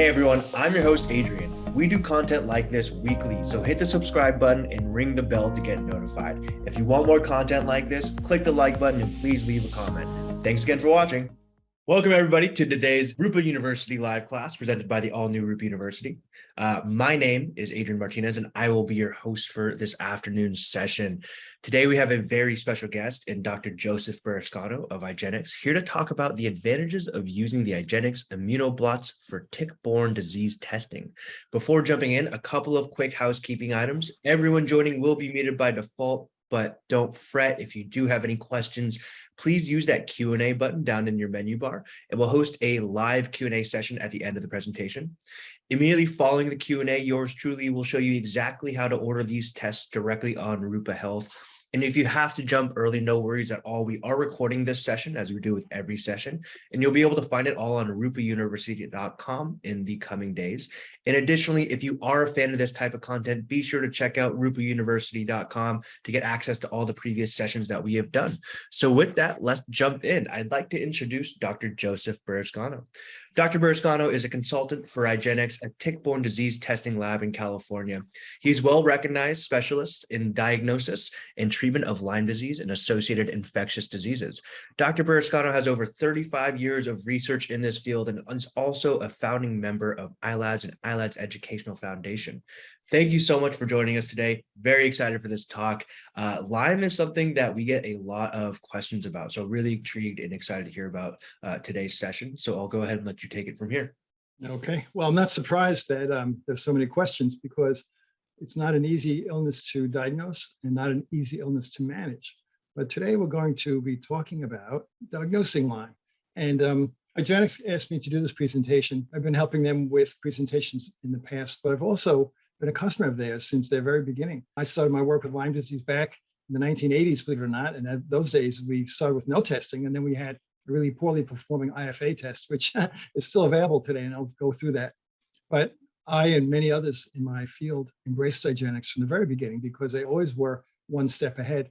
Hey everyone, I'm your host Adrian. We do content like this weekly, so hit the subscribe button and ring the bell to get notified. If you want more content like this, click the like button and please leave a comment. Thanks again for watching. Welcome everybody to today's Rupa University live class presented by the all-new Rupa University. My name is Adrian Martinez and I will be your host for this afternoon's session. Today we have a very special guest in Dr. Joseph Burrascano of IGenex here to talk about the advantages of using the IGenex ImmunoBlots for tick-borne disease testing. Before jumping in, a couple of quick housekeeping items. Everyone joining will be muted by default, but don't fret. If you do have any questions, please use that Q&A button down in your menu bar, and we'll host a live Q&A session at the end of the presentation. Immediately following the Q&A, yours truly will show you exactly how to order these tests directly on Rupa Health. And if you have to jump early, no worries at all. We are recording this session as we do with every session, and you'll be able to find it all on rupauniversity.com in the coming days. And additionally, if you are a fan of this type of content, be sure to check out rupauniversity.com to get access to all the previous sessions that we have done. So with that, let's jump in. I'd like to introduce Dr. Joseph Burrascano. Dr. Burrascano is a consultant for IGenex, a tick-borne disease testing lab in California. He's well-recognized specialist in diagnosis and treatment of Lyme disease and associated infectious diseases. Dr. Burrascano has over 35 years of research in this field and is also a founding member of ILADS and ILADS Educational Foundation. Thank you so much for joining us today. Very excited for this talk. Lyme is something that we get a lot of questions about, so really intrigued and excited to hear about today's session. So I'll go ahead and let you take it from here. Okay, well, I'm not surprised that there's so many questions because it's not an easy illness to diagnose and not an easy illness to manage. But today we're going to be talking about diagnosing Lyme. And IGenex asked me to do this presentation. I've been helping them with presentations in the past, but I've also been a customer of theirs since their very beginning. I started my work with Lyme disease back in the 1980s, believe it or not. And at those days, we started with no testing. And then we had a really poorly performing IFA test, which is still available today. And I'll go through that. But I and many others in my field embraced IGenex from the very beginning because they always were one step ahead.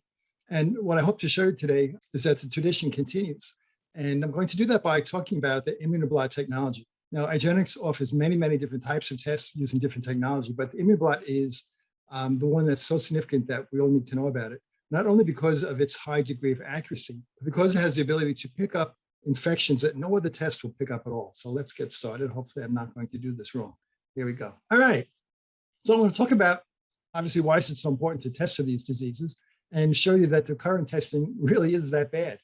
And what I hope to show you today is that the tradition continues. And I'm going to do that by talking about the Immunoblot technology. Now, IGenex offers many, many different types of tests using different technology, but the Immunoblot is the one that's so significant that we all need to know about it, not only because of its high degree of accuracy, but because it has the ability to pick up infections that no other test will pick up at all. So let's get started. Hopefully, I'm not going to do this wrong. Here we go. All right. So I'm going to talk about, obviously, why is it so important to test for these diseases and show you that the current testing really is that bad.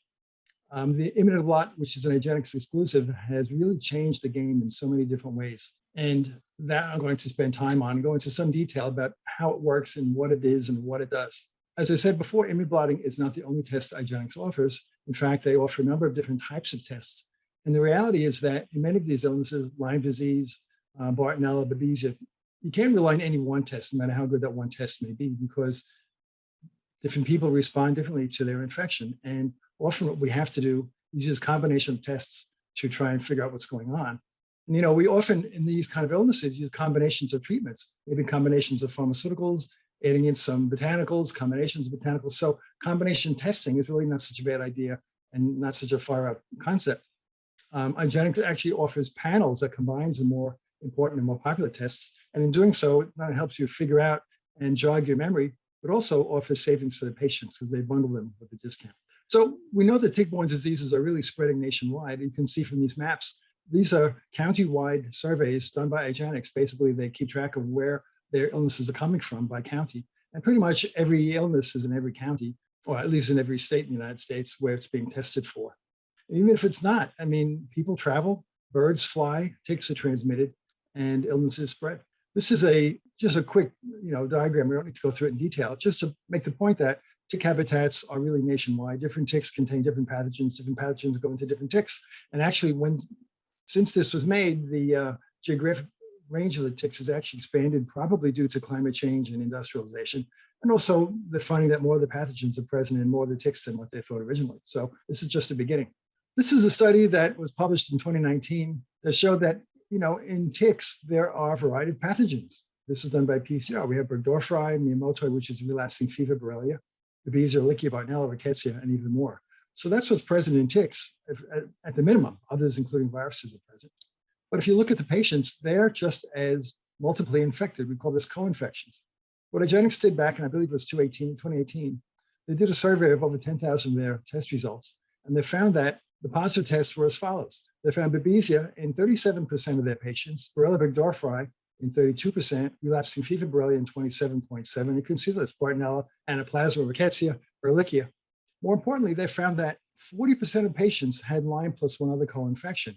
The Immunoblot, which is an IGenex exclusive, has really changed the game in so many different ways. And that I'm going to spend time on and go into some detail about how it works and what it is and what it does. As I said before, Immunoblotting is not the only test IGenex offers. In fact, they offer a number of different types of tests. And the reality is that in many of these illnesses, Lyme disease, Bartonella, Babesia, you can't rely on any one test, no matter how good that one test may be, because different people respond differently to their infection. And often what we have to do is use a combination of tests to try and figure out what's going on. And, you know, we often in these kind of illnesses use combinations of treatments, maybe combinations of pharmaceuticals, adding in some botanicals, combinations of botanicals. So combination testing is really not such a bad idea and not such a far out concept. IGenex actually offers panels that combines the more important and more popular tests. And in doing so, it not only helps you figure out and jog your memory, but also offers savings for the patients because they bundle them with a discount. So we know that tick-borne diseases are really spreading nationwide. You can see from these maps, these are county-wide surveys done by IGenex. Basically, they keep track of where their illnesses are coming from by county. And pretty much every illness is in every county, or at least in every state in the United States where it's being tested for. And even if it's not, I mean, people travel, birds fly, ticks are transmitted, and illnesses spread. This is just a quick diagram. We don't need to go through it in detail, just to make the point that tick habitats are really nationwide. Different ticks contain different pathogens go into different ticks. And actually, since this was made, the geographic range of the ticks has actually expanded, probably due to climate change and industrialization. And also the finding that more of the pathogens are present in more of the ticks than what they thought originally. So this is just the beginning. This is a study that was published in 2019 that showed that, in ticks, there are a variety of pathogens. This was done by PCR. We have Burgdorferi, Miyamoto, which is relapsing fever, Borrelia, Babesia, Ehrlichia, Bartonella, Rickettsia, and even more. So that's what's present in ticks at the minimum. Others, including viruses, are present. But if you look at the patients, they're just as multiply infected. We call this co-infections. What IGenex did back in, I believe it was 2018, they did a survey of over 10,000 of their test results, and they found that the positive tests were as follows. They found Babesia in 37% of their patients, Borrelia burgdorferi in 32%, relapsing fever Borrelia in 27.7%. You can see this, Bartonella, Anaplasma, Rickettsia, Ehrlichia. More importantly, they found that 40% of patients had Lyme plus one other co-infection.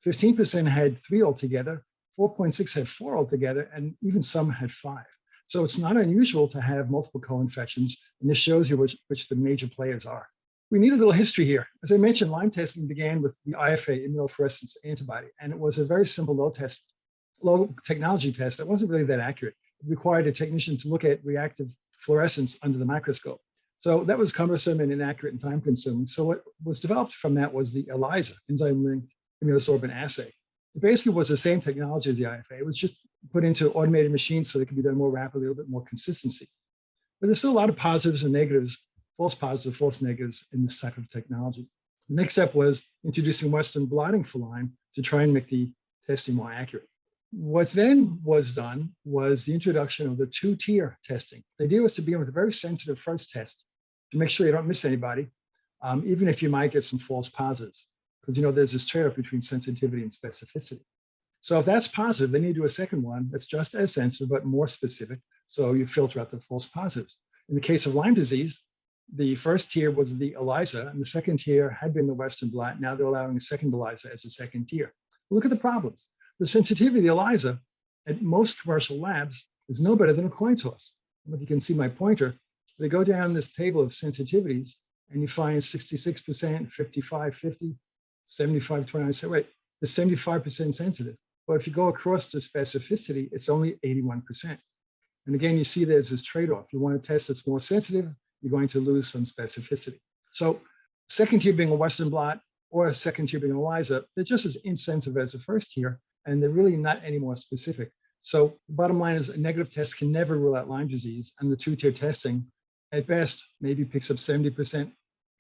15% had 3 altogether, 4.6 had 4 altogether, and even some had 5. So it's not unusual to have multiple co-infections, and this shows you which the major players are. We need a little history here. As I mentioned, Lyme testing began with the IFA, immunofluorescence antibody, and it was a very simple low technology test that wasn't really that accurate. It required a technician to look at reactive fluorescence under the microscope. So that was cumbersome and inaccurate and time consuming. So what was developed from that was the ELISA, enzyme-linked immunosorbent assay. It basically was the same technology as the IFA. It was just put into automated machines so they could be done more rapidly, a little bit more consistency. But there's still a lot of positives and negatives, false positives, false negatives in this type of technology. The next step was introducing Western blotting for Lyme to try and make the testing more accurate. What then was done was the introduction of the 2-tier testing. The idea was to begin with a very sensitive first test to make sure you don't miss anybody, even if you might get some false positives. Because there's this trade-off between sensitivity and specificity. So if that's positive, then you do a second one that's just as sensitive, but more specific. So you filter out the false positives. In the case of Lyme disease, the first tier was the ELISA, and the second tier had been the Western blot. Now they're allowing a second ELISA as a second tier. Look at the problems. The sensitivity of the ELISA at most commercial labs is no better than a coin toss. I don't know if you can see my pointer. They go down this table of sensitivities, and you find 66%, 55, 50, 75, 29. So wait, the 75% sensitive. But if you go across to specificity, it's only 81%. And again, you see there's this trade-off. You want a test that's more sensitive, you're going to lose some specificity. So second tier being a Western blot or a second tier being ELISA, they're just as insensitive as the first tier, and they're really not any more specific. So the bottom line is a negative test can never rule out Lyme disease, and the 2-tier testing, at best, maybe picks up 70%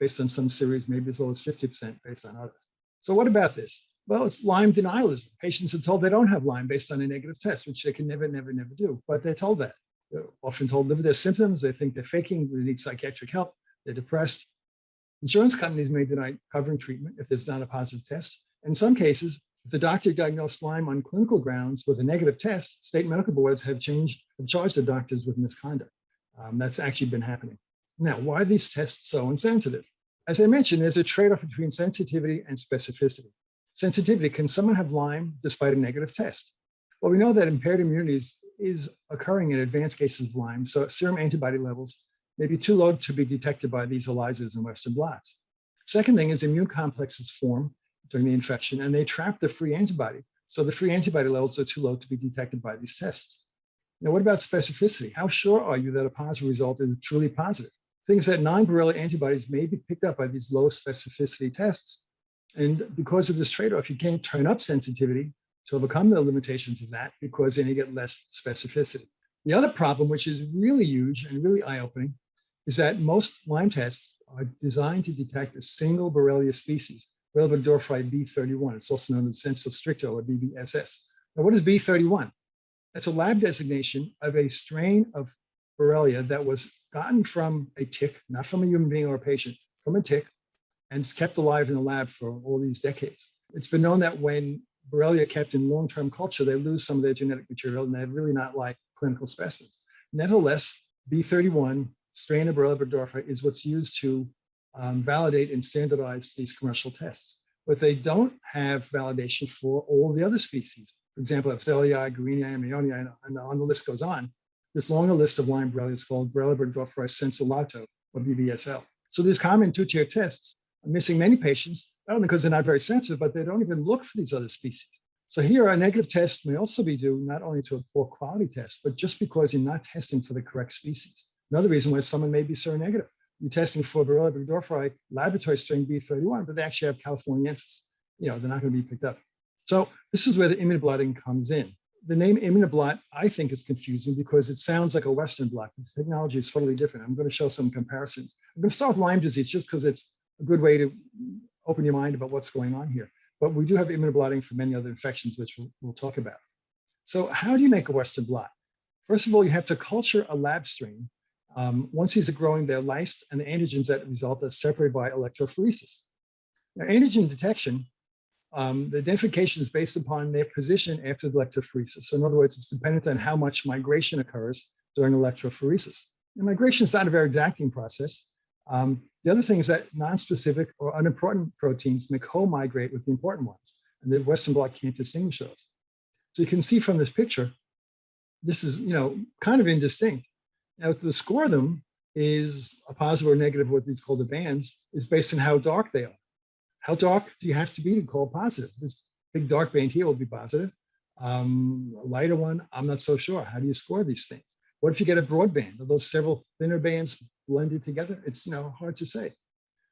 based on some series, maybe as low as 50% based on others. So what about this? Well, it's Lyme denialism. Patients are told they don't have Lyme based on a negative test, which they can never do, but they're told that. They're often told live with their symptoms, they think they're faking, they need psychiatric help, they're depressed. Insurance companies may deny covering treatment if there's not a positive test. In some cases, if the doctor diagnosed Lyme on clinical grounds with a negative test, state medical boards have charged the doctors with misconduct. That's actually been happening. Now, why are these tests so insensitive? As I mentioned, there's a trade-off between sensitivity and specificity. Sensitivity, can someone have Lyme despite a negative test? Well, we know that impaired immunity is occurring in advanced cases of Lyme, so serum antibody levels may be too low to be detected by these ELISAs and Western blots. Second thing is immune complexes form during the infection, and they trap the free antibody. So the free antibody levels are too low to be detected by these tests. Now, what about specificity? How sure are you that a positive result is truly positive? Things that non-Borrelia antibodies may be picked up by these low specificity tests. And because of this trade-off, you can't turn up sensitivity to overcome the limitations of that, because then you get less specificity. The other problem, which is really huge and really eye-opening, is that most Lyme tests are designed to detect a single Borrelia species, Borrelia burgdorferi B31. It's also known as sensu stricto or BBSS. Now, what is B31? That's a lab designation of a strain of Borrelia that was gotten from a tick, not from a human being or a patient, from a tick, and it's kept alive in the lab for all these decades. It's been known that when Borrelia kept in long-term culture, they lose some of their genetic material, and they're really not like clinical specimens. Nevertheless, B31, strain of Borrelia burgdorferi, is what's used to validate and standardize these commercial tests. But they don't have validation for all the other species. For example, Epstein-Barr, Guerini, Mayoni, and on the list goes on. This longer list of Lyme Borrelia is called Borrelia burgdorferi sensu lato, or BBSL. So these common 2-tier tests are missing many patients, not only because they're not very sensitive, but they don't even look for these other species. So here, a negative test may also be due not only to a poor quality test, but just because you're not testing for the correct species. Another reason why someone may be seronegative. You're testing for Borrelia burgdorferi laboratory strain B31, but they actually have Californiensis. They're not going to be picked up. So this is where the immunoblotting comes in. The name Immunoblot, I think, is confusing because it sounds like a Western blot. The technology is totally different. I'm going to show some comparisons. I'm going to start with Lyme disease just because it's a good way to open your mind about what's going on here. but we do have immunoblotting for many other infections, which we'll talk about. So how do you make a Western blot? First of all, you have to culture a lab strain. Once these are growing, they're lysed, and the antigens that result are separated by electrophoresis. Now, antigen detection, the identification is based upon their position after the electrophoresis. So in other words, it's dependent on how much migration occurs during electrophoresis. And migration is not a very exacting process. The other thing is that non-specific or unimportant proteins may co-migrate with the important ones, and the Western blot can't distinguish those. So you can see from this picture, this is, kind of indistinct. Now, to score them is a positive or negative, what these called the bands, is based on how dark they are. How dark do you have to be to call positive? This big dark band here will be positive. A lighter one, I'm not so sure. How do you score these things? What if you get a broad band? Are those several thinner bands blended together? It's hard to say.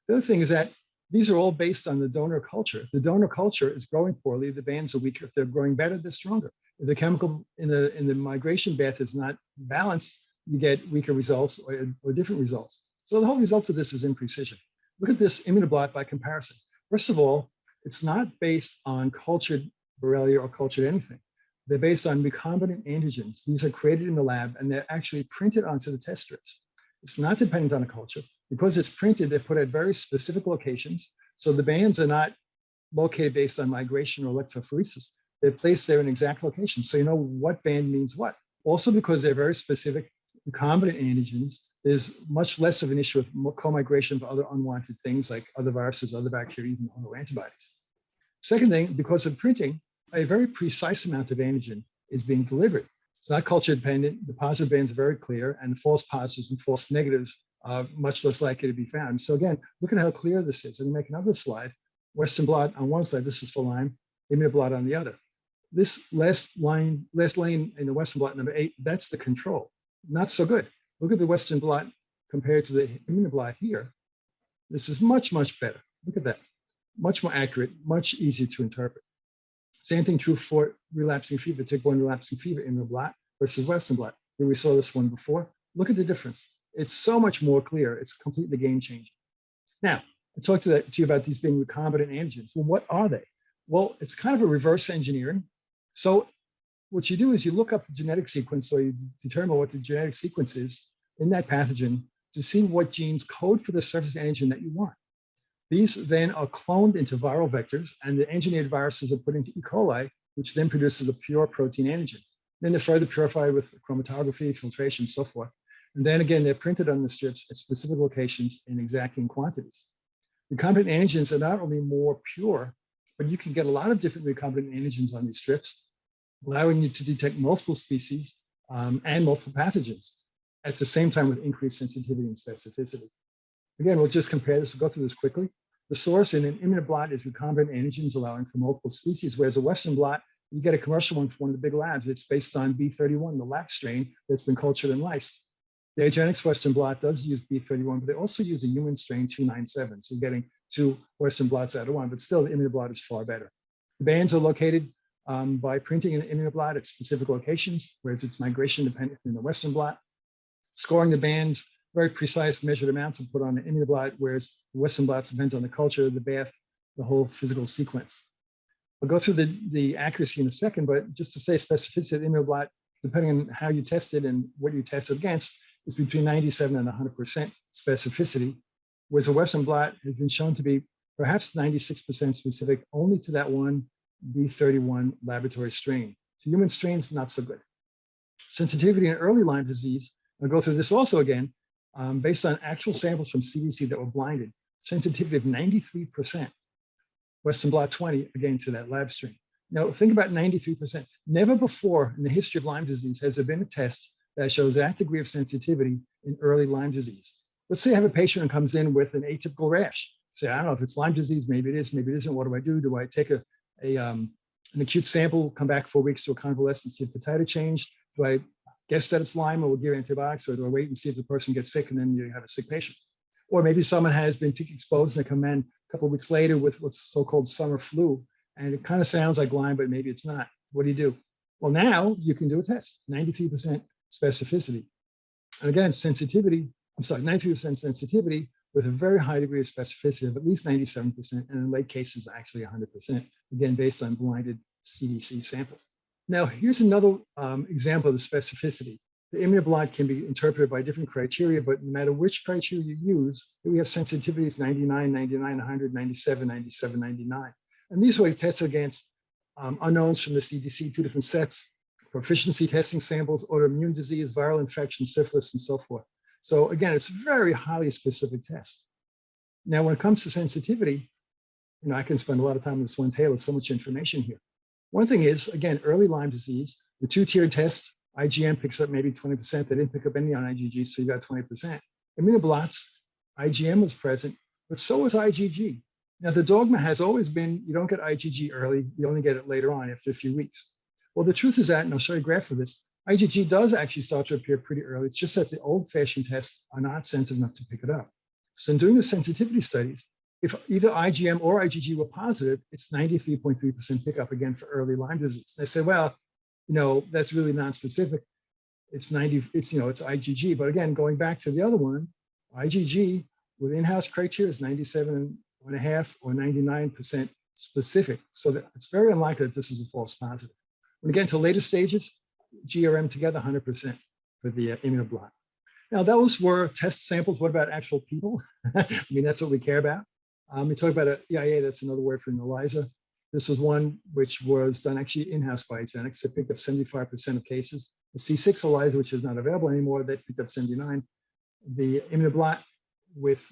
The other thing is that these are all based on the donor culture. If the donor culture is growing poorly, the bands are weaker. If they're growing better, they're stronger. If the chemical in the migration bath is not balanced, you get weaker results or different results. So the whole result of this is imprecision. Look at this Immunoblot by comparison. First of all, it's not based on cultured Borrelia or cultured anything. They're based on recombinant antigens. These are created in the lab, and they're actually printed onto the test strips. It's not dependent on a culture. Because it's printed, they're put at very specific locations. So the bands are not located based on migration or electrophoresis. They're placed there in exact locations. So you know what band means what. Also, because they're very specific recombinant antigens, there's much less of an issue with co-migration of other unwanted things like other viruses, other bacteria, even autoantibodies. Second thing, because of printing, a very precise amount of antigen is being delivered. It's not culture dependent. The positive bands are very clear, and the false positives and false negatives are much less likely to be found. So again, look at how clear this is. And make another slide. Western blot on one side, this is for Lyme, Immunoblot on the other. This last lane in the Western blot, number 8, that's the control. Not so good. Look at the Western blot compared to the Immunoblot here. This is much, much better. Look at that. Much more accurate, much easier to interpret. Same thing true for relapsing fever, tick-borne relapsing fever Immunoblot versus Western blot. Here we saw this one before. Look at the difference. It's so much more clear. It's completely game-changing. Now, I talked to you about these being recombinant antigens. Well, what are they? Well, it's kind of a reverse engineering. So what you do is you look up the genetic sequence, or you determine what the genetic sequence is in that pathogen to see what genes code for the surface antigen that you want. These then are cloned into viral vectors, and the engineered viruses are put into E. coli, which then produces a pure protein antigen. Then they're further purified with chromatography, filtration, and so forth. And then again, they're printed on the strips at specific locations in exacting quantities. Recombinant antigens are not only more pure, but you can get a lot of different recombinant antigens on these strips, allowing you to detect multiple species and multiple pathogens at the same time with increased sensitivity and specificity. Again, we'll just compare this. We'll go through this quickly. The source in an Immunoblot is recombinant antigens allowing for multiple species, whereas a Western blot, you get a commercial one from one of the big labs. It's based on B31, the lac strain that's been cultured and lysed. The IGenex Western blot does use B31, but they also use a human strain 297. So you're getting 2 Western blots out of 1, but still the Immunoblot is far better. The bands are located by printing an Immunoblot at specific locations, whereas it's migration dependent in the Western blot. Scoring the bands, very precise measured amounts are put on the Immunoblot, whereas the Western blots depends on the culture, the bath, the whole physical sequence. I'll go through the accuracy in a second, but just to say specificity of the Immunoblot, depending on how you test it and what you test it against, is between 97 and 100% specificity, whereas a Western blot has been shown to be perhaps 96% specific only to that one B31 laboratory strain. To human strains, not so good. Sensitivity in early Lyme disease, I'll go through this also again, based on actual samples from CDC that were blinded, sensitivity of 93%, Western blot 20, again, to that lab strain. Now, think about 93%. Never before in the history of Lyme disease has there been a test that shows that degree of sensitivity in early Lyme disease. Let's say I have a patient who comes in with an atypical rash. Say, I don't know if it's Lyme disease, maybe it is, maybe it isn't. What do I do? Do I take an acute sample, come back 4 weeks to a convalescent, see if the titer changed? Do I guess that it's Lyme or give antibiotics, or do I wait and see if the person gets sick and then you have a sick patient? Or maybe someone has been tick exposed and they come in a couple of weeks later with what's so-called summer flu, and it kind of sounds like Lyme, but maybe it's not. What do? Well, now you can do a test, 93% specificity. And again, sensitivity, 93% sensitivity with a very high degree of specificity of at least 97%, and in late cases, actually 100%, again, based on blinded CDC samples. Now, here's another example of the specificity. The Immunoblot can be interpreted by different criteria, but no matter which criteria you use, we have sensitivities 99, 99, 100, 97, 97, 99. And these were tested against unknowns from the CDC, 2 different sets, proficiency testing samples, autoimmune disease, viral infection, syphilis, and so forth. So again, it's a very highly specific test. Now, when it comes to sensitivity, I can spend a lot of time on this one table. There's so much information here. One thing is, again, early Lyme disease, the 2-tiered test, IgM picks up maybe 20%. They didn't pick up any on IgG, so you got 20%. Immunoblots, IgM was present, but so was IgG. Now, the dogma has always been, you don't get IgG early, you only get it later on after a few weeks. Well, the truth is that, and I'll show you a graph of this, IgG does actually start to appear pretty early. It's just that the old-fashioned tests are not sensitive enough to pick it up. So in doing the sensitivity studies, if either IgM or IgG were positive, it's 93.3% pickup again for early Lyme disease. They say, well, that's really non-specific. It's IgG. But again, going back to the other one, IgG with in-house criteria is 97.5 or 99% specific. So that it's very unlikely that this is a false positive. When we get into later stages, GRM together, 100% for the Immunoblot. Now, those were test samples. What about actual people? That's what we care about. We talk about an EIA, that's another word for an ELISA. This was one which was done actually in-house by IGenex. It picked up 75% of cases. The C6 ELISA, which is not available anymore, that picked up 79. The Immunoblot with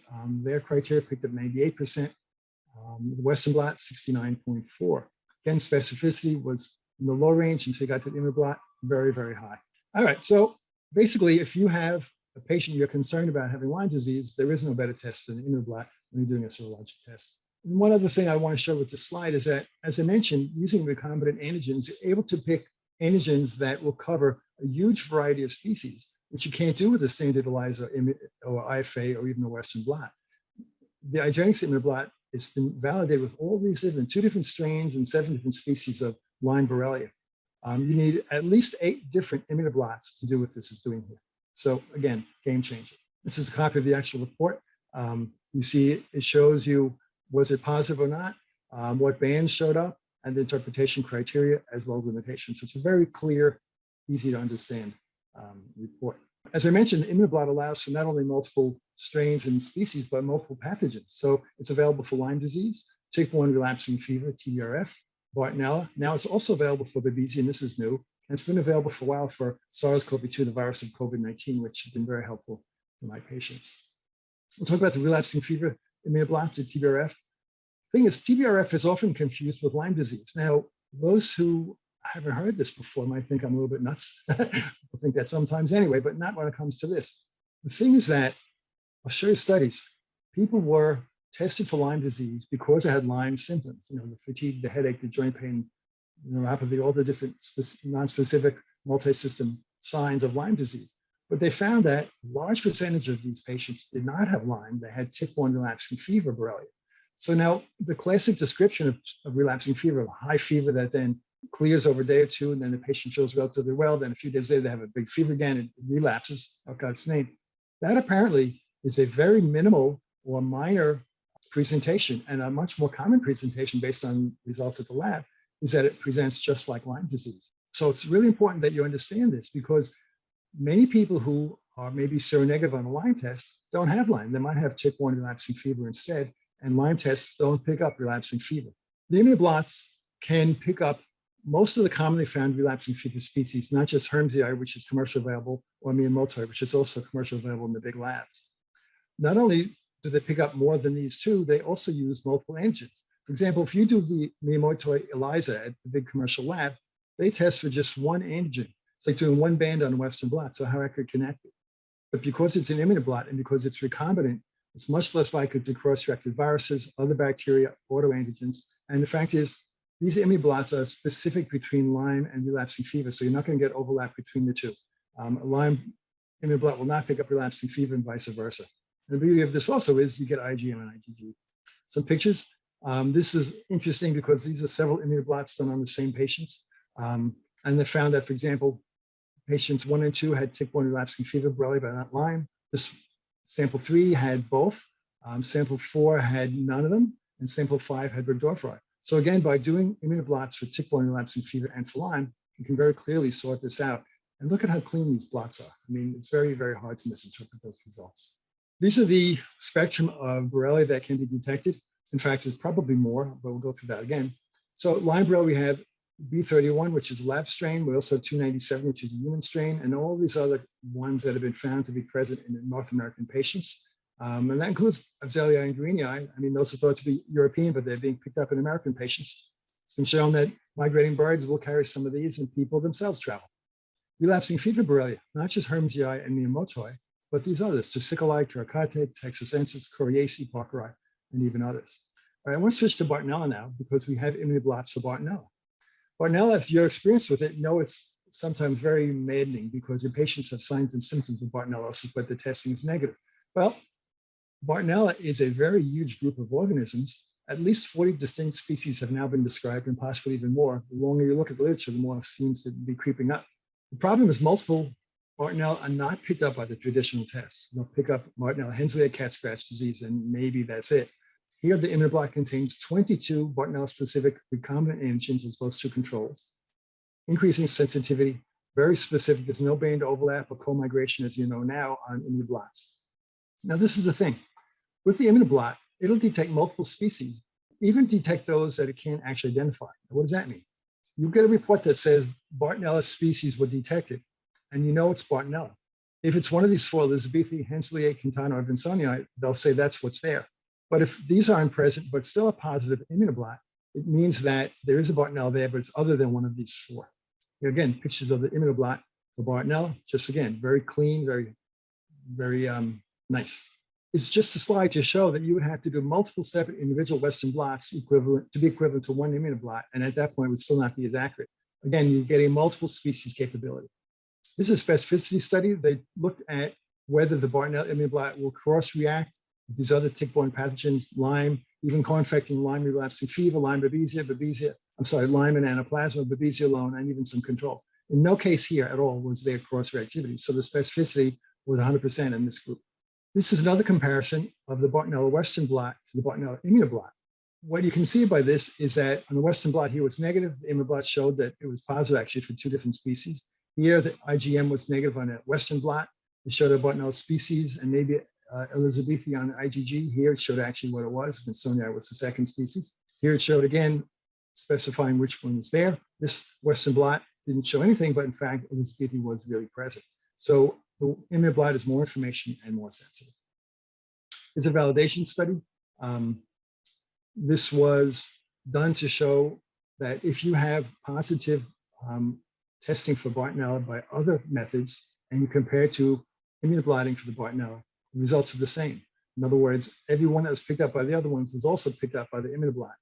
their criteria picked up 98%. The Western blot, 69.4. Again, specificity was in the low range until you got to the Immunoblot, very, very high. All right, so basically, if you have a patient you're concerned about having Lyme disease, there is no better test than Immunoblot when you're doing a serologic test. And one other thing I want to show with this slide is that, as I mentioned, using recombinant antigens, you're able to pick antigens that will cover a huge variety of species, which you can't do with the standard ELISA or IFA or even the Western blot. The IGenex Immunoblot has been validated with all these different 2 different strains and 7 different species of Lyme Borrelia. You need at least 8 different Immunoblots to do what this is doing here. So again, game changer. This is a copy of the actual report. You see it shows you, was it positive or not, what bands showed up, and the interpretation criteria as well as limitations. So it's a very clear, easy to understand report. As I mentioned, the Immunoblot allows for not only multiple strains and species, but multiple pathogens. So it's available for Lyme disease, Tick-Borne relapsing fever, TBRF, Bartonella. Now it's also available for Babesia, and this is new. And it's been available for a while for SARS-CoV-2, the virus of COVID-19, which has been very helpful for my patients. We'll talk about the relapsing fever Immunoblots at TBRF. The thing is, TBRF is often confused with Lyme disease. Now, those who haven't heard this before might think I'm a little bit nuts. People think that sometimes anyway, but not when it comes to this. The thing is that, I'll show you studies. People were tested for Lyme disease because they had Lyme symptoms, the fatigue, the headache, the joint pain, neuropathy, all the different non-specific multi-system signs of Lyme disease. But they found that a large percentage of these patients did not have Lyme. They had Tick-Borne relapsing fever Borrelia. So now the classic description of relapsing fever, a high fever that then clears over a day or 2, and then the patient feels relatively well. Then a few days later, they have a big fever again and relapses. I've got its name. That apparently is a very minimal or minor presentation, and a much more common presentation based on results at the lab is that it presents just like Lyme disease. So it's really important that you understand this, because many people who are maybe seronegative on a Lyme test don't have Lyme. They might have Tick-Borne relapsing fever instead, and Lyme tests don't pick up relapsing fever. The Immunoblots can pick up most of the commonly found relapsing fever species, not just Hermsii, which is commercially available, or Miyamoto, which is also commercially available in the big labs. Not only do they pick up more than these 2, they also use multiple antigens. For example, if you do the Miyamoto ELISA at the big commercial lab, they test for just 1 antigen. It's like doing 1 band on a Western blot, so how accurate can that be? But because it's an Immunoblot and because it's recombinant, it's much less likely to cross-react with viruses, other bacteria, autoantigens. And the fact is, these Immunoblots are specific between Lyme and relapsing fever, so you're not going to get overlap between the 2. A Lyme Immunoblot will not pick up relapsing fever and vice versa. And the beauty of this also is you get IgM and IgG. Some pictures. This is interesting because these are several Immunoblots done on the same patients. And they found that, for example, patients 1 and 2 had Tick-Borne relapsing fever, Borrelia, but not Lyme. This sample 3 had both. Sample 4 had none of them, and sample 5 had Burgdorferi. So again, by doing Immunoblots for tick-borne relapsing fever and for Lyme, you can very clearly sort this out. And look at how clean these blots are. I mean, it's very, very hard to misinterpret those results. These are the spectrum of Borrelia that can be detected. In fact, there's probably more, but we'll go through that again. So Lyme Borrelia, we have B31, which is a lab strain. We also have 297, which is a human strain, and all these other ones that have been found to be present in North American patients. And that includes Abszelii and Greenii. I mean, those are thought to be European, but they're being picked up in American patients. It's been shown that migrating birds will carry some of these and people themselves travel. Relapsing fever Borrelia, not just Hermesii and Miyamotoi, but these others, Tusicoli, Turcate, Texasensis, Coriaceae, Parkeri, and even others. All right, I want to switch to Bartonella now because we have Immunoblots for Bartonella. Bartonella, if you're experienced with it, know it's sometimes very maddening because your patients have signs and symptoms of Bartonellosis, but the testing is negative. Well, Bartonella is a very huge group of organisms. At least 40 distinct species have now been described, and possibly even more. The longer you look at the literature, the more it seems to be creeping up. The problem is multiple Bartonella are not picked up by the traditional tests. They'll pick up Bartonella henselaii cat scratch disease, and maybe that's it. Here, the Immunoblot contains 22 Bartonella-specific recombinant antigens as opposed to controls, increasing sensitivity, very specific. There's no band overlap or co-migration, as you know now, on Immunoblots. Now, this is the thing. With the Immunoblot, it'll detect multiple species, even detect those that it can't actually identify. What does that mean? You get a report that says Bartonella species were detected, and you know it's Bartonella. If it's one of these 4, Babesia, henselaii, Quintana, or Vinsonii, they'll say that's what's there. But if these aren't present, but still a positive Immunoblot, it means that there is a Bartonella there, but it's other than one of these 4. Here again, pictures of the Immunoblot for Bartonella, just again, very clean, very nice. It's just a slide to show that you would have to do multiple separate individual Western blots equivalent to one Immunoblot, and at that point it would still not be as accurate. Again, you get a multiple species capability. This is a specificity study. They looked at whether the Bartonella Immunoblot will cross-react with these other tick-borne pathogens, Lyme, even co-infecting Lyme relapsing fever, Lyme Babesia, Lyme and Anaplasma, Babesia alone, and even some controls. In no case here at all was there cross-reactivity, so the specificity was 100% in this group. This is another comparison of the Bartonella Western blot to the Bartonella Immunoblot. What you can see by this is that on the Western blot here was negative. The Immunoblot showed that it was positive actually for 2 different species. Here, the IgM was negative on a Western blot. It showed a Bartonella species and maybe Elizabethia on the IgG. Here it showed actually what it was. Vinsonii was the second species. Here it showed again, specifying which one was there. This Western blot didn't show anything, but in fact, Elizabethia was really present. So the Immunoblot is more information and more sensitive. It's a validation study. This was done to show that if you have positive testing for Bartonella by other methods, and you compare to immunoblotting for the Bartonella, the results are the same. In other words, every one that was picked up by the other ones was also picked up by the Immunoblot.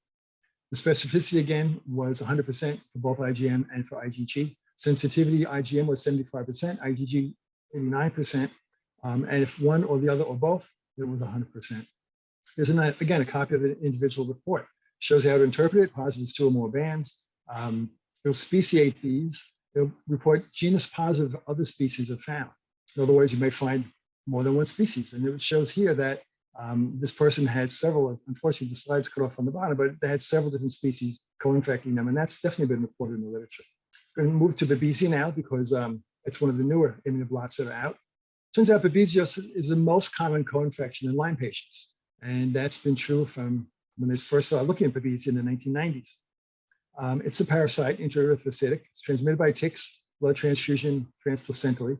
The specificity again was 100% for both IgM and for IgG. Sensitivity, IgM was 75%, IgG 89%, and if one or the other or both, it was 100%. There's again a copy of the individual report. Shows you how to interpret it, positives 2 or more bands. It'll speciate these. It'll report genus positive other species are found. In other words, you may find more than one species. And it shows here that this person had several, unfortunately the slides cut off on the bottom, but they had several different species co-infecting them. And that's definitely been reported in the literature. I'm going to move to Babesia now because it's one of the newer Immunoblots that are out. Turns out Babesia is the most common co-infection in Lyme patients. And that's been true from when they first started looking at Babesia in the 1990s. It's a parasite, intraerythrocytic. It's transmitted by ticks, blood transfusion, transplacentally.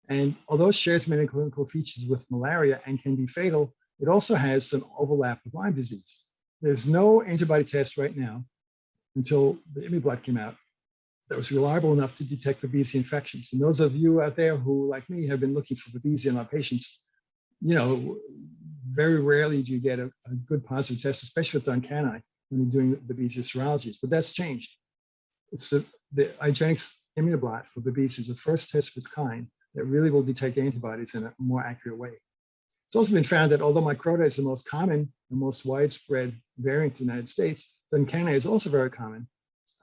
And although it shares many clinical features with malaria and can be fatal, it also has some overlap with Lyme disease. There's no antibody test right now until the Immunoblot came out that was reliable enough to detect Babesia infections. And those of you out there who, like me, have been looking for Babesia in our patients, you know, very rarely do you get a good positive test, especially with Duncani when you're doing Babesia serologies, but that's changed. It's the IGenex Immunoblot for Babesia is the first test of its kind that really will detect antibodies in a more accurate way. It's also been found that although microta is the most common and most widespread variant in the United States, Duncani is also very common.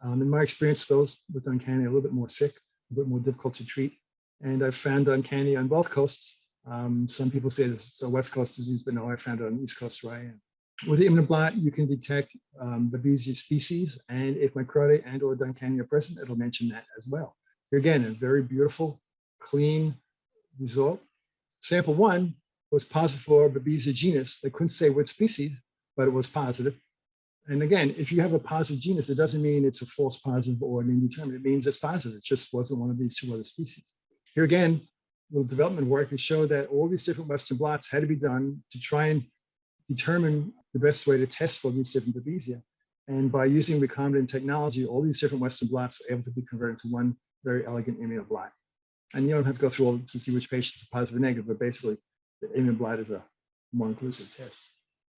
In my experience, those with Duncani are a little bit more sick, a bit more difficult to treat. And I've found Duncani on both coasts. Some people say this is a West Coast disease, but no, I found it on the East Coast where I am. With the Immunoblot, you can detect Babesia species, and if microti and or Duncani are present, it'll mention that as well. Here again, a very beautiful, clean result. Sample 1 was positive for Babesia genus. They couldn't say what species, but it was positive. And again, if you have a positive genus, it doesn't mean it's a false positive or an indeterminate. It means it's positive. It just wasn't one of these 2 other species. Here again, little development work has showed that all these different Western blots had to be done to try and determine the best way to test for these different Babesia. And by using recombinant technology, all these different Western blots were able to be converted to one very elegant Immunoblot. And you don't have to go through all to see which patients are positive or negative, but basically the Immunoblot is a more inclusive test.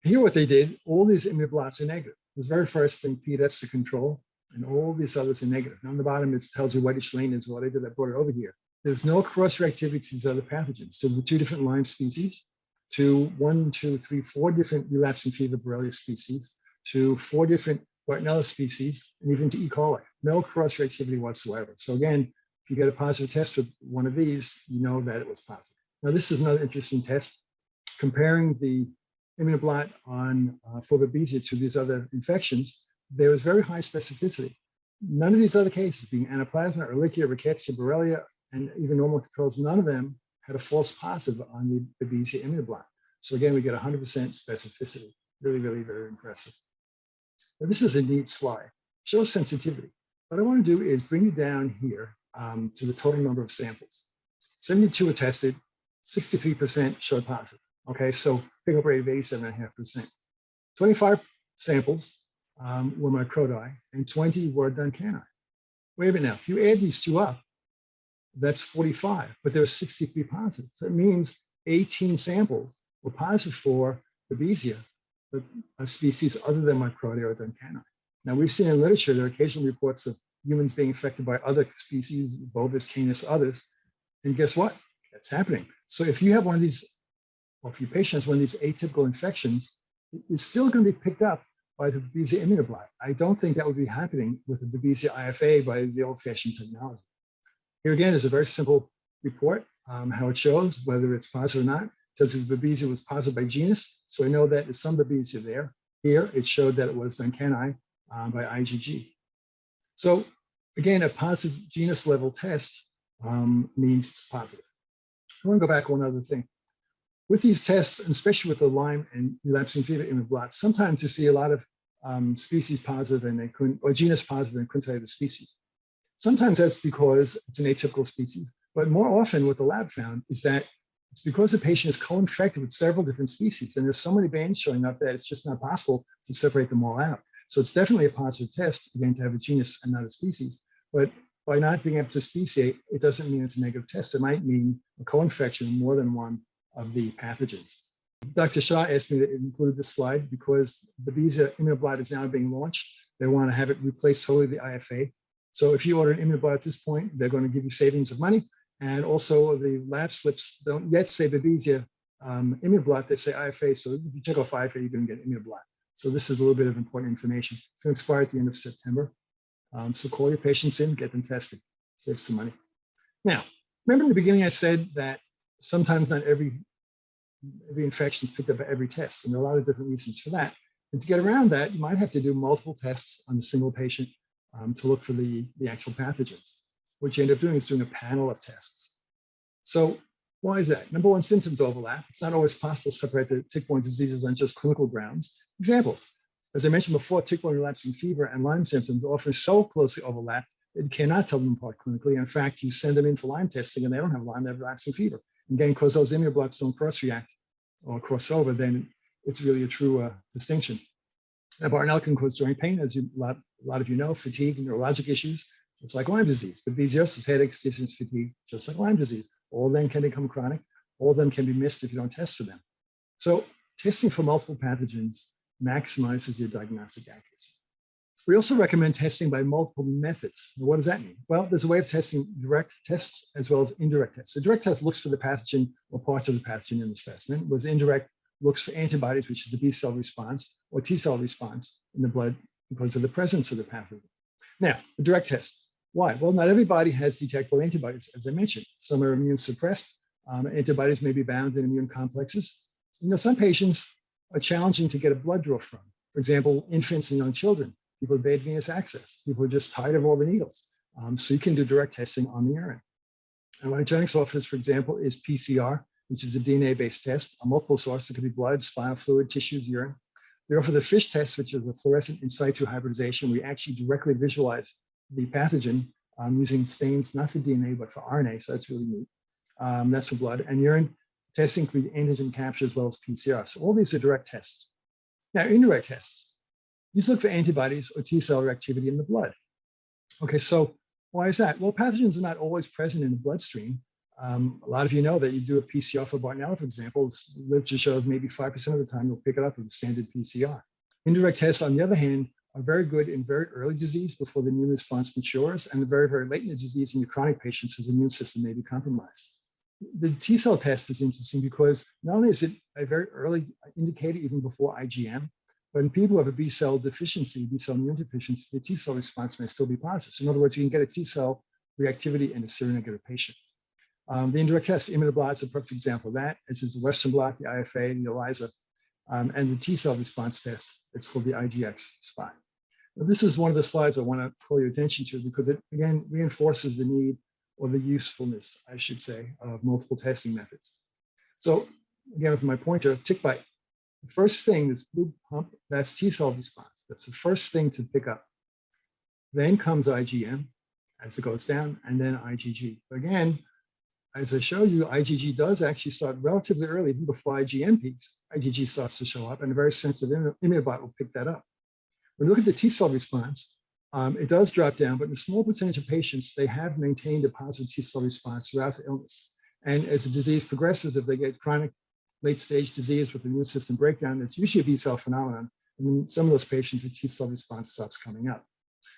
Here what they did, all these Immunoblots are negative. This very first thing, P, that's the control, and all these others are negative. And on the bottom, it tells you what each lane is. What I did, I brought it over here. There's no cross-reactivity to these other pathogens. So the 2 different Lyme species, to 1, 2, 3, 4 different relapsing fever Borrelia species, to 4 different Bartonella species, and even to E. coli. No cross-reactivity whatsoever. So again, if you get a positive test with one of these, you know that it was positive. Now, this is another interesting test. Comparing the Immunoblot on for Babesia to these other infections, there was very high specificity. None of these other cases, being Anaplasma, Ehrlichia, Rickettsia, Borrelia, and even normal controls, none of them had a false positive on the Babesia Immunoblot. So again, we get 100% specificity. Really, really very impressive. Now, this is a neat slide. Shows sensitivity. What I want to do is bring you down here to the total number of samples. 72 were tested, 63% showed positive. Okay, so pickup rate of 87.5%. 25 samples were microti, and 20 were Duncani. Wait a minute now, if you add these 2 up, that's 45, but there were 63 positive. So it means 18 samples were positive for Babesia, but a species other than microti or Duncani. Now, we've seen in literature, there are occasional reports of humans being affected by other species, Bovis, Canis, others. And guess what? That's happening. So if you have one of these, or if your patient has one of these atypical infections, it's still going to be picked up by the Babesia Immunoblot. I don't think that would be happening with the Babesia IFA by the old-fashioned technology. Here again is a very simple report, how it shows whether it's positive or not. It tells you the Babesia was positive by genus, so I know that there's some Babesia there. Here, it showed that it was Duncani by IgG. So again, a positive genus level test means it's positive. I want to go back one other thing. With these tests, and especially with the Lyme and relapsing fever Immunoblots, sometimes you see a lot of species positive and they couldn't, or genus positive and couldn't tell you the species. Sometimes that's because it's an atypical species, but more often what the lab found is that it's because the patient is co-infected with several different species, and there's so many bands showing up that it's just not possible to separate them all out. So it's definitely a positive test, again, to have a genus and not a species, but by not being able to speciate, it doesn't mean it's a negative test. It might mean a co-infection in more than one of the pathogens. Dr. Shah asked me to include this slide because the Babesia Immunoblot is now being launched. They want to have it replace totally the IFA. So if you order an Immunoblot at this point, they're going to give you savings of money. And also the lab slips don't yet say Babesia Immunoblot, they say IFA. So if you check off IFA, you're going to get Immunoblot. So this is a little bit of important information. It's going to expire at the end of September. So call your patients in, get them tested, save some money. Now, remember in the beginning I said that sometimes not every infection is picked up by every test, and there are a lot of different reasons for that. And to get around that, you might have to do multiple tests on a single patient to look for the actual pathogens. What you end up doing is doing a panel of tests. So why is that? Number one, symptoms overlap. It's not always possible to separate the tick-borne diseases on just clinical grounds. Examples. As I mentioned before, tick-borne relapsing fever and Lyme symptoms often so closely overlap that you cannot tell them apart clinically. In fact, you send them in for Lyme testing and they don't have Lyme, they have relapsing fever. And again, because those Immunoblots don't cross-react or cross over, then it's really a true distinction. Now, Bartonella can cause joint pain, as a lot of you know, fatigue, neurologic issues, just like Lyme disease. But babesiosis, headaches, dizziness, fatigue, just like Lyme disease. All of them can become chronic. All of them can be missed if you don't test for them. So testing for multiple pathogens maximizes your diagnostic accuracy. We also recommend testing by multiple methods. What does that mean? Well, there's a way of testing direct tests as well as indirect tests. So direct test looks for the pathogen or parts of the pathogen in the specimen, whereas indirect looks for antibodies, which is a B cell response or T cell response in the blood because of the presence of the pathogen. Now, the direct test. Why? Well, not everybody has detectable antibodies, as I mentioned. Some are immune suppressed, Antibodies may be bound in immune complexes. Some patients are challenging to get a blood draw from. For example, infants and young children, people with bad venous access, people who are just tired of all the needles. So you can do direct testing on the urine. And what IGenex offers, for example, is PCR, which is a DNA-based test, a multiple source. It could be blood, spinal fluid, tissues, urine. They offer the FISH test, which is a fluorescent in situ hybridization. We actually directly visualize the pathogen using stains, not for DNA, but for RNA. So that's really neat. That's for blood. And urine testing could be antigen capture as well as PCR. So all these are direct tests. Now, indirect tests. These look for antibodies or T cell reactivity in the blood. Okay, so why is that? Well, pathogens are not always present in the bloodstream. A lot of you know that you do a PCR for Bartonella, for example. Literature shows maybe 5% of the time you'll pick it up with a standard PCR. Indirect tests, on the other hand, are very good in very early disease before the immune response matures, and very, very late in the disease in your chronic patients whose immune system may be compromised. The T cell test is interesting because not only is it a very early indicator, even before IgM, but in people who have a B cell deficiency, B cell immune deficiency, the T cell response may still be positive. So in other words, you can get a T cell reactivity in a seronegative patient. The indirect test, Immunoblot, is a perfect example of that, as is the Western blot, the IFA, the ELISA, and the T cell response test. It's called the IGenex spot. Now, this is one of the slides I want to call your attention to because it, again, reinforces the need or the usefulness, I should say, of multiple testing methods. So again, with my pointer, tick bite. The first thing, this blue pump, that's T cell response. That's the first thing to pick up. Then comes IgM as it goes down, and then IgG. Again, as I showed you, IgG does actually start relatively early, even before IgM peaks. IgG starts to show up, and a very sensitive Immunoblot will pick that up. When you look at the T cell response, it does drop down, but in a small percentage of patients, they have maintained a positive T cell response throughout the illness. And as the disease progresses, if they get chronic late stage disease with immune system breakdown, that's usually a B cell phenomenon. And in some of those patients, the T cell response stops coming up.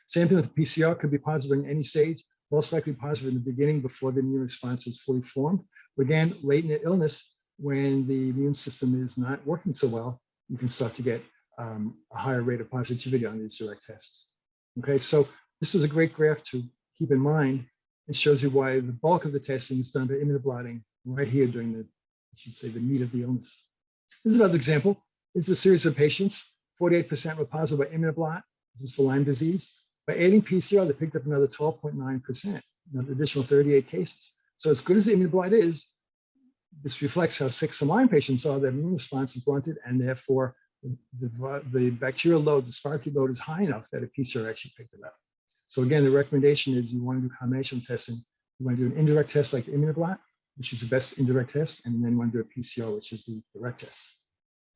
Same thing with the PCR, could be positive in any stage, most likely positive in the beginning before the immune response is fully formed. But again, late in the illness, when the immune system is not working so well, you can start to get a higher rate of positivity on these direct tests. Okay, so this is a great graph to keep in mind. It shows you why the bulk of the testing is done by immunoblotting right here during the, I should say, the meat of the illness. Here's another example. This is a series of patients. 48% were positive by Immunoblot. This is for Lyme disease. By adding PCR, they picked up another 12.9%, another additional 38 cases. So as good as the Immunoblot is, this reflects how sick some Lyme patients are. Their immune response is blunted, and therefore the bacterial load, the spirochete load is high enough that a PCR actually picked it up. So again, the recommendation is you want to do combination testing. You want to do an indirect test like the Immunoblot, which is the best indirect test, and then you want to do a PCR, which is the direct test.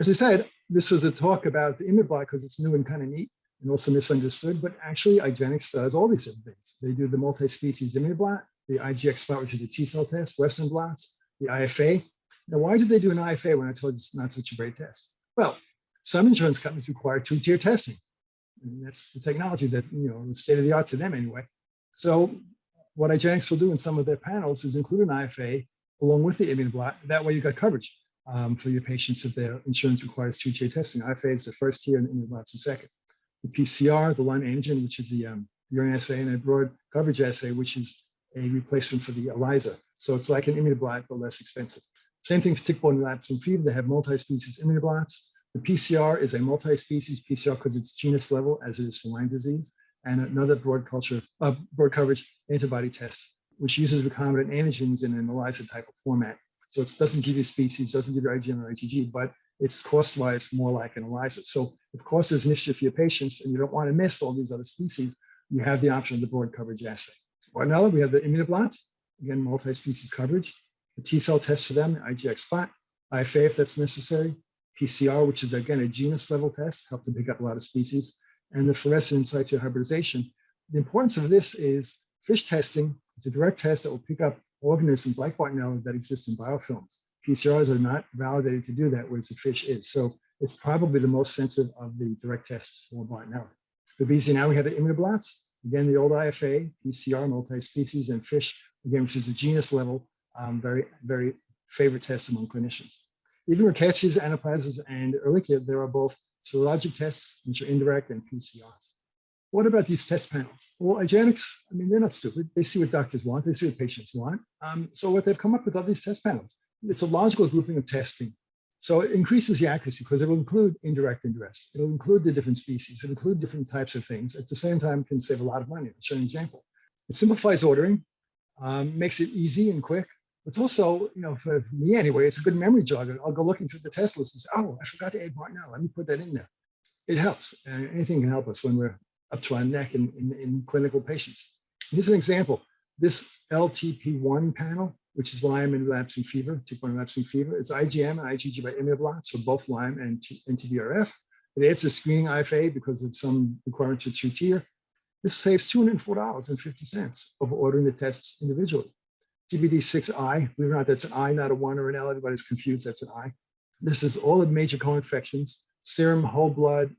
As I said, this was a talk about the Immunoblot because it's new and kind of neat and also misunderstood, but actually IGenex does all these different things. They do the multi-species Immunoblot, the IGX spot, which is a T cell test, Western blots, the IFA. Now, why did they do an IFA when I told you it's not such a great test? Well, some insurance companies require two-tier testing. And that's the technology that, the state of the art to them anyway. So what IGenex will do in some of their panels is include an IFA along with the Immunoblot. That way you got coverage for your patients if their insurance requires two-tier testing. IFA is the first tier and Immunoblot's the second. The PCR, the Lyme antigen, which is the urine assay, and a broad coverage assay, which is a replacement for the ELISA. So it's like an Immunoblot, but less expensive. Same thing for Tick-Borne and Relapsing fever. They have multi-species Immunoblots. The PCR is a multi-species PCR because it's genus level, as it is for Lyme disease, and another broad coverage antibody test, which uses recombinant antigens in an ELISA type of format. So it doesn't give you species, doesn't give you IgM or IgG, but it's cost-wise more like an ELISA. So if cost is an issue for your patients and you don't want to miss all these other species, you have the option of the broad coverage assay. Bartonella, we have the Immunoblots, again, multi-species coverage. The T cell test for them, the IGX spot, IFA if that's necessary, PCR, which is again a genus level test, help to pick up a lot of species, and the fluorescent in situ hybridization. The importance of this is FISH testing. It's a direct test that will pick up organisms like Bartonella that exist in biofilms. PCRs are not validated to do that, whereas the FISH is. So it's probably the most sensitive of the direct tests for Bartonella. Babesia, now we have the Immunoblots. Again, the old IFA, PCR, multi-species, and FISH, again, which is a genus level, very, very favorite test among clinicians. Even rickettsias, anaplasmas, and ehrlichia, there are both serologic tests, which are indirect, and PCRs. What about these test panels? Well, IGenex, I mean, they're not stupid. They see what doctors want. They see what patients want. So what they've come up with are these test panels. It's a logical grouping of testing. So it increases the accuracy because it will include indirect and direct. It'll include the different species. It'll include different types of things. At the same time, it can save a lot of money. I'll show you an example. It simplifies ordering, makes it easy and quick. It's also, for me anyway, it's a good memory jogger. I'll go looking through the test list and say, oh, I forgot to add Bartonella. Let me put that in there. It helps. Anything can help us when we're up to our neck in clinical patients. Here's an example. This LTP1 panel, which is Lyme and relapsing fever, Tick-Borne relapsing fever, is IgM and IgG by Immunoblots for both Lyme and TBRF. It adds a screening IFA because of some requirement to two-tier. This saves $204.50 over ordering the tests individually. TBD6I, believe it or not, that's an I, not a 1 or an L. Everybody's confused, that's an I. This is all the major co-infections, serum, whole blood,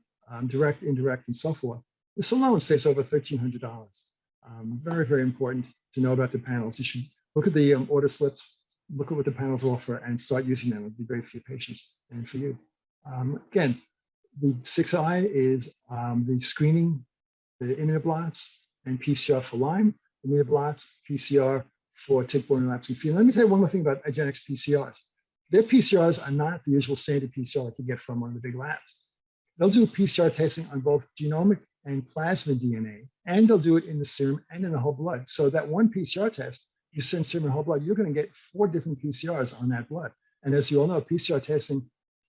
direct, indirect, and so forth. This alone saves over $1,300. Very, very important to know about the panels. You should look at the order slips, look at what the panels offer, and start using them. It would be great for your patients and for you. Again, the 6I is the screening, the Immunoblots, and PCR for Lyme, Immunoblots, PCR for Tick-Borne relapsing fever. Let me tell you one more thing about IGenex PCRs. Their PCRs are not the usual standard PCR like you get from one of the big labs. They'll do PCR testing on both genomic and plasmid DNA, and they'll do it in the serum and in the whole blood. So that one PCR test, you send serum and whole blood, you're going to get 4 different PCRs on that blood. And as you all know, PCR testing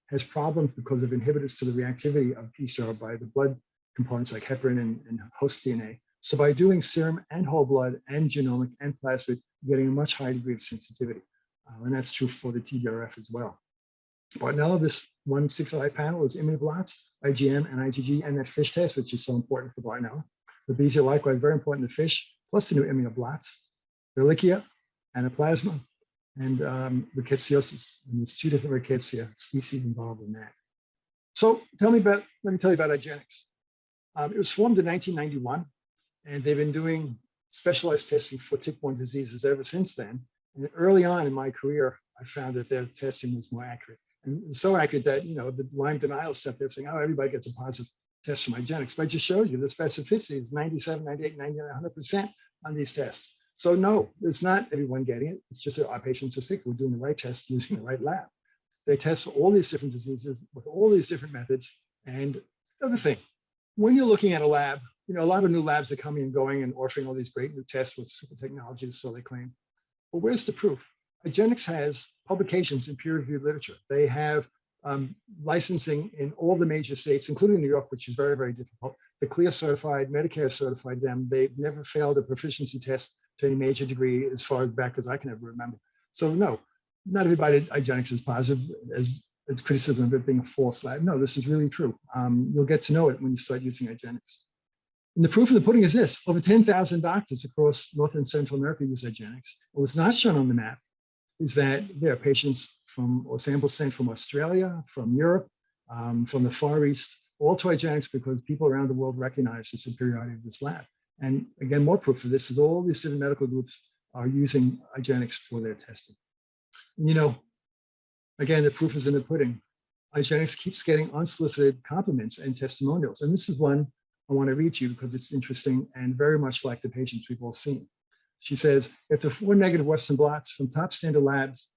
has problems because of inhibitors to the reactivity of PCR by the blood components like heparin and host DNA. So by doing serum and whole blood and genomic and plasmid, you're getting a much higher degree of sensitivity. And that's true for the TBRF as well. Bartonella, this 1/6I panel is Immunoblots, IgM and IgG, and that fish test, which is so important for Bartonella. Babesia, likewise, very important, the fish, plus the new Immunoblots, Ehrlichia, Anaplasma, and rickettsiosis. And there's 2 different rickettsia species involved in that. So let me tell you about IGenex. It was formed in 1991, and they've been doing specialized testing for tick-borne diseases ever since then. And early on in my career, I found that their testing was more accurate. And it was so accurate that, the Lyme denial set there saying, oh, everybody gets a positive test from IGenex. But I just showed you the specificity is 97, 98, 99, 100% on these tests. So no, it's not everyone getting it. It's just that our patients are sick. We're doing the right test using the right lab. They test for all these different diseases with all these different methods. And the other thing, when you're looking at a lab, a lot of new labs are coming and going and offering all these great new tests with super technologies, so they claim. But where's the proof? IGenex has publications in peer-reviewed literature. They have licensing in all the major states, including New York, which is very, very difficult. The CLIA certified, Medicare certified them. They've never failed a proficiency test to any major degree as far back as I can ever remember. So no, not everybody at IGenex is positive as criticism of it being a false lab. No, this is really true. You'll get to know it when you start using IGenex. And the proof of the pudding is this: over 10,000 doctors across North and Central America use IGenex. What's not shown on the map is that there are patients or samples sent from Australia, from Europe, from the Far East, all to IGenex because people around the world recognize the superiority of this lab. And again, more proof of this is all these different medical groups are using IGenex for their testing. And, again, the proof is in the pudding. IGenex keeps getting unsolicited compliments and testimonials. And this is one I want to read to you because it's interesting and very much like the patients we've all seen. She says, after 4 negative Western blots from top standard labs,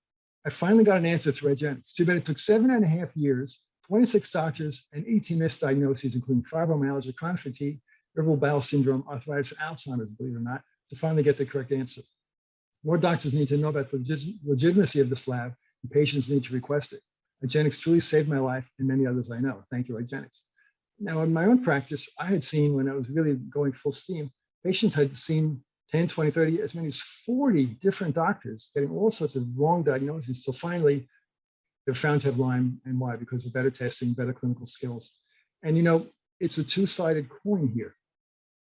I finally got an answer through IGenex. Too bad it took 7.5 years, 26 doctors, and 18 misdiagnoses, including fibromyalgia, chronic fatigue, irritable bowel syndrome, arthritis, and Alzheimer's, believe it or not, to finally get the correct answer. More doctors need to know about the legitimacy of this lab, and patients need to request it. IGenex truly saved my life and many others I know. Thank you, IGenex. Now, in my own practice, I had seen when I was really going full steam, patients had seen 10, 20, 30, as many as 40 different doctors getting all sorts of wrong diagnoses till finally they're found to have Lyme. And why? Because of better testing, better clinical skills. And it's a two-sided coin here.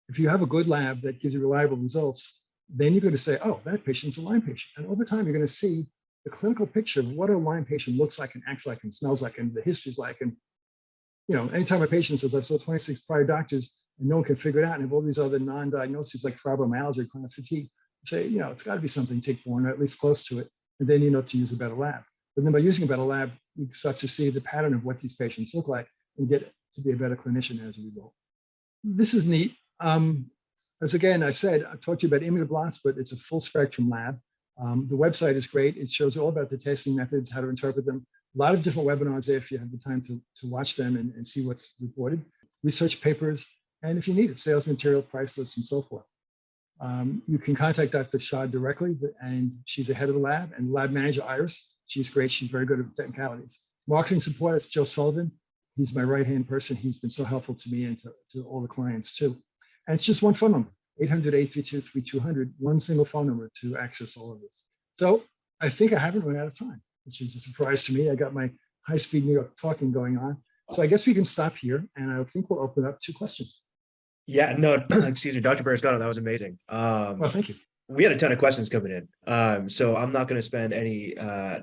If you have a good lab that gives you reliable results, then you're going to say, oh, that patient's a Lyme patient. And over time, you're going to see the clinical picture of what a Lyme patient looks like and acts like and smells like and the history's like. And anytime a patient says, I've saw 26 prior doctors and no one can figure it out and have all these other non-diagnoses like fibromyalgia, chronic fatigue, say, it's got to be something tick-borne or at least close to it. And then you know to use a better lab. But then by using a better lab, you start to see the pattern of what these patients look like and get to be a better clinician as a result. This is neat. As again, I said, I've talked to you about ImmunoBlots, but it's a full spectrum lab. The website is great. It shows all about the testing methods, how to interpret them. A lot of different webinars there if you have the time to watch them and see what's reported. Research papers, and if you need it, sales material, price lists, and so forth. You can contact Dr. Shah directly, and she's the head of the lab, and lab manager Iris. She's great. She's very good at technicalities. Marketing support, that's Joe Sullivan. He's my right-hand person. He's been so helpful to me and to all the clients too. And it's just one phone number, 800-832-3200, one single phone number to access all of this. So I think I haven't run out of time, which is a surprise to me. I got my high-speed New York talking going on. So I guess we can stop here, and I think we'll open up to questions. Yeah, no, excuse me, Dr. Berescano, that was amazing. Well, thank you. We had a ton of questions coming in. So I'm not going to spend any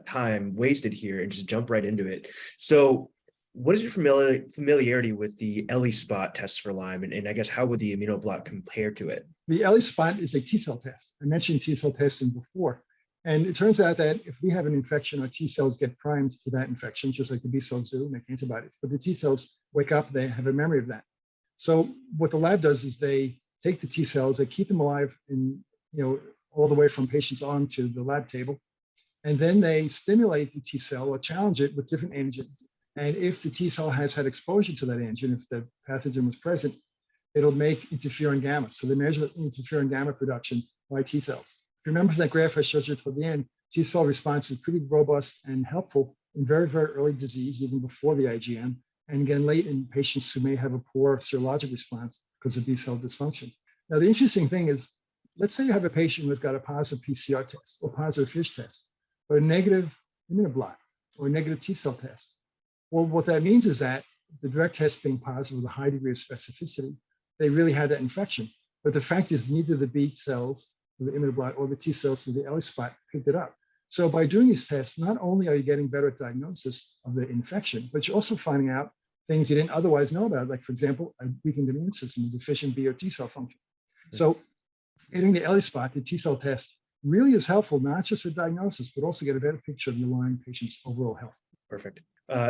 time wasted here and just jump right into it. So what is your familiarity with the ELISpot tests for Lyme? And I guess how would the Immunoblot compare to it? The ELISpot is a T-cell test. I mentioned T-cell testing before. And it turns out that if we have an infection, our T cells get primed to that infection, just like the B cells do, make antibodies. But the T cells wake up, they have a memory of that. So what the lab does is they take the T cells, they keep them alive in, all the way from patient's arm to the lab table. And then they stimulate the T cell or challenge it with different antigens. And if the T cell has had exposure to that antigen, if the pathogen was present, it'll make interferon gamma. So they measure interferon gamma production by T cells. If you remember that graph I showed you toward the end, T cell response is pretty robust and helpful in very, very early disease, even before the IgM, and again, late in patients who may have a poor serologic response because of B cell dysfunction. Now, the interesting thing is, let's say you have a patient who's got a positive PCR test or positive FISH test, but a negative Immunoblot or a negative T cell test. Well, what that means is that the direct test being positive with a high degree of specificity, they really had that infection. But the fact is neither the B cells with the Immunoblot or the T cells with the ELISpot picked it up. So by doing these tests, not only are you getting better at diagnosis of the infection, but you're also finding out things you didn't otherwise know about, like, for example, a weakened immune system, a deficient B or T cell function. So hitting the ELISpot, the T cell test, really is helpful, not just for diagnosis, but also get a better picture of your Lyme patient's overall health. Perfect.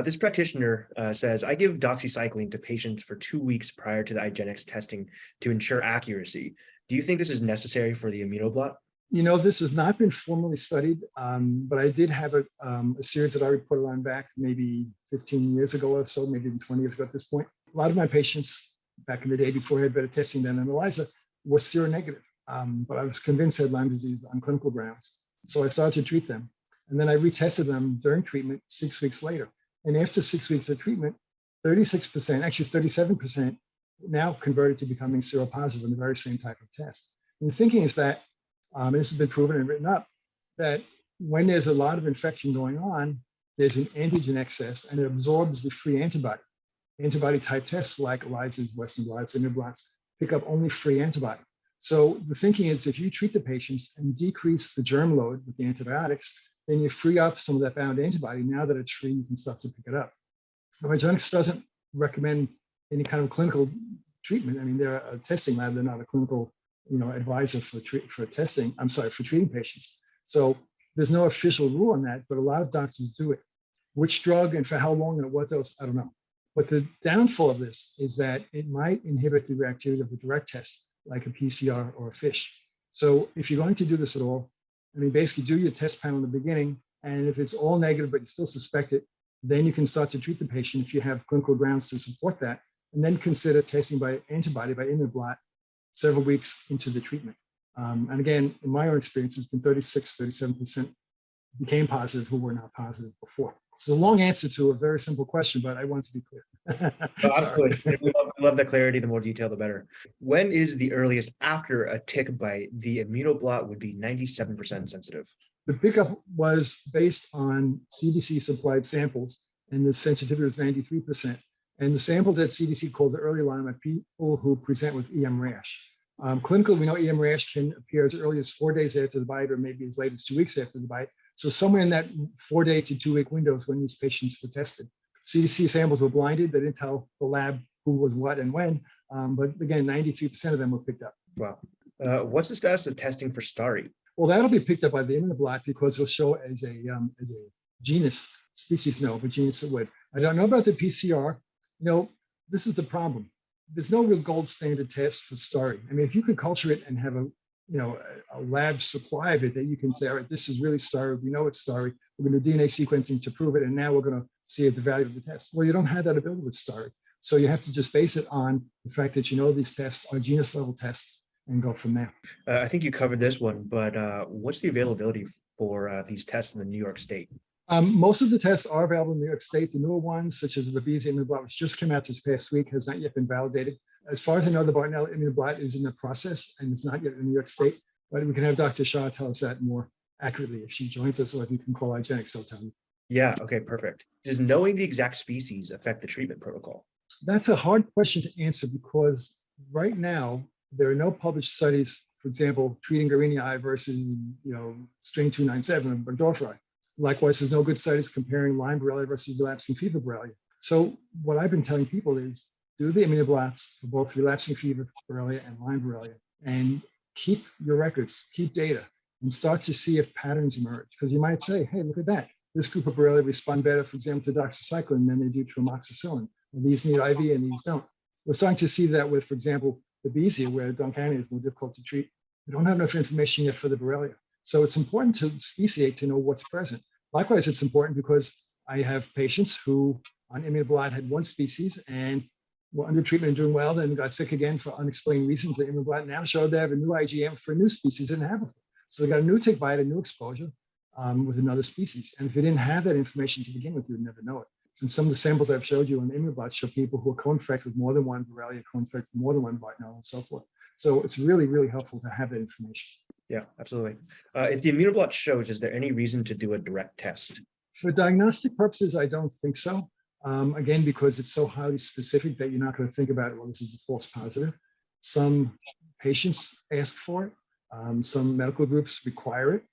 This practitioner says, I give doxycycline to patients for 2 weeks prior to the IGenex testing to ensure accuracy. Do you think this is necessary for the Immunoblot? This has not been formally studied, but I did have a series that I reported on back maybe 15 years ago or so, maybe even 20 years ago at this point. A lot of my patients back in the day before I had better testing than ELISA were seronegative, but I was convinced they had Lyme disease on clinical grounds. So I started to treat them. And then I retested them during treatment 6 weeks later. And after 6 weeks of treatment, 36%, actually 37%, now converted to becoming seropositive in the very same type of test. And the thinking is that, and this has been proven and written up, that when there's a lot of infection going on, there's an antigen excess and it absorbs the free antibody. Antibody type tests like ELISAs, Western blots, Immunoblots pick up only free antibody. So the thinking is if you treat the patients and decrease the germ load with the antibiotics, then you free up some of that bound antibody. Now that it's free, you can start to pick it up. IGenex doesn't recommend any kind of clinical treatment. I mean, they're a testing lab. They're not a clinical, advisor for treating patients. So there's no official rule on that, but a lot of doctors do it. Which drug and for how long and at what dose, I don't know. But the downfall of this is that it might inhibit the reactivity of a direct test, like a PCR or a FISH. So if you're going to do this at all, basically do your test panel in the beginning, and if it's all negative, but you still suspect it, then you can start to treat the patient if you have clinical grounds to support that, and then consider testing by antibody, by Immunoblot, several weeks into the treatment. And again, in my own experience, it's been 37% became positive who were not positive before. It's a long answer to a very simple question, but I want to be clear. Absolutely. We love the clarity. The more detail, the better. When is the earliest after a tick bite the Immunoblot would be 97% sensitive? The pickup was based on CDC supplied samples, and the sensitivity was 93%. And the samples that CDC called the early Lyme are people who present with EM rash. Clinically, we know EM rash can appear as early as 4 days after the bite, or maybe as late as 2 weeks after the bite. So somewhere in that 4 day to 2 week window is when these patients were tested. CDC samples were blinded. They didn't tell the lab who was what and when. But again, 93% of them were picked up. Wow. What's the status of testing for Stari? Well, that'll be picked up by the Immunoblot because it'll show as a genus, species no, but genus it would. I don't know about the PCR. This is the problem. there's no real gold standard test for stari. I mean, if you could culture it and have a lab supply of it that you can say, all right, this is really stari. We know it's stari. We're going to do DNA sequencing to prove it, and now we're going to see the value of the test. Well, you don't have that ability with stari. So you have to just base it on the fact that you know these tests are genus level tests and go from there. I think you covered this one, but what's the availability for these tests in the New York State? Most of the tests are available in New York State. The newer ones, such as the Babesia Immunoblot, which just came out this past week, has not yet been validated. As far as I know, the Bartonella Immunoblot is in the process and it's not yet in New York State, but we can have Dr. Shah tell us that more accurately if she joins us, or if you can call IGenex, she'll tell you. Yeah, okay, perfect. Does knowing the exact species affect the treatment protocol? That's a hard question to answer because right now, there are no published studies, for example, treating Guarini versus, strain 297 of Burgdorferi. Likewise, there's no good studies comparing Lyme Borrelia versus relapsing fever Borrelia. So what I've been telling people is do the Immunoblots for both relapsing fever Borrelia and Lyme Borrelia, and keep your records, keep data, and start to see if patterns emerge. Because you might say, hey, look at that. This group of Borrelia respond better, for example, to doxycycline than they do to amoxicillin. And these need IV and these don't. We're starting to see that with, for example, the Babesia, where Duncanny is more difficult to treat. We don't have enough information yet for the Borrelia. So it's important to speciate to know what's present. Likewise, it's important because I have patients who on Immunoblot had one species and were under treatment and doing well, then got sick again for unexplained reasons. The Immunoblot now showed they have a new IgM for a new species they didn't have before. So they got a new tick bite, a new exposure with another species. And if you didn't have that information to begin with, you would never know it. And some of the samples I've showed you on the Immunoblot show people who are co-infected with more than one Borrelia, co-infected with more than one Bartonella, and so forth. So it's really, really helpful to have that information. Yeah, absolutely. If the Immunoblot shows, is there any reason to do a direct test? For diagnostic purposes, I don't think so. Again, because it's so highly specific that you're not going to think about it, well, this is a false positive. Some patients ask for it. Some medical groups require it.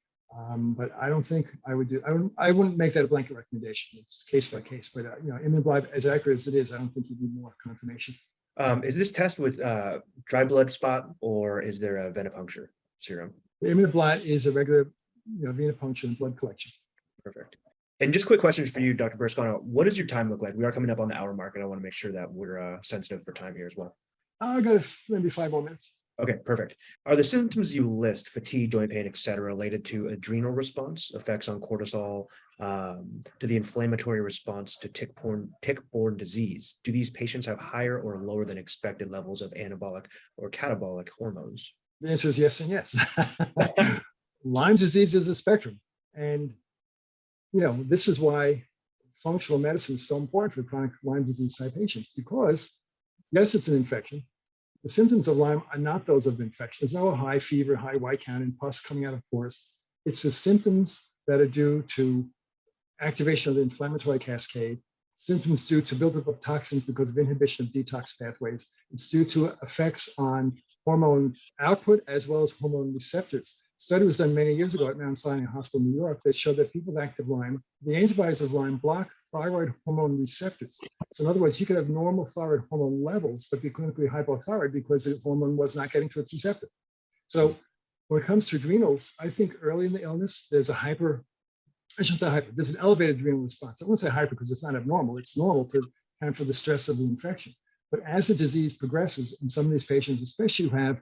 But I don't think I would do, I wouldn't make that a blanket recommendation. It's case by case, but Immunoblot, as accurate as it is, I don't think you need more confirmation. Is this test with dry blood spot, or is there a venipuncture serum? The Immunoblot is a regular venipuncture and blood collection. Perfect. And just quick questions for you, Dr. Berscano. What does your time look like? We are coming up on the hour mark, and I want to make sure that we're sensitive for time here as well. I got maybe 5 more minutes. Okay, perfect. Are the symptoms you list, fatigue, joint pain, et cetera, related to adrenal response, effects on cortisol, to the inflammatory response to tick-borne disease? Do these patients have higher or lower than expected levels of anabolic or catabolic hormones? The answer is yes and yes. Lyme disease is a spectrum. And, this is why functional medicine is so important for chronic Lyme disease type patients, because yes, it's an infection. The symptoms of Lyme are not those of infection. There's no high fever, high white count, and pus coming out of pores. It's the symptoms that are due to activation of the inflammatory cascade, symptoms due to buildup of toxins because of inhibition of detox pathways. It's due to effects on hormone output as well as hormone receptors. A study was done many years ago at Mount Sinai Hospital, New York, that showed that people with active Lyme, the antibodies of Lyme block thyroid hormone receptors. So in other words, you could have normal thyroid hormone levels, but be clinically hypothyroid because the hormone was not getting to its receptor. So when it comes to adrenals, I think early in the illness, there's there's an elevated adrenal response. I wouldn't say hyper because it's not abnormal. It's normal to account for the stress of the infection. But as the disease progresses, in some of these patients, especially who have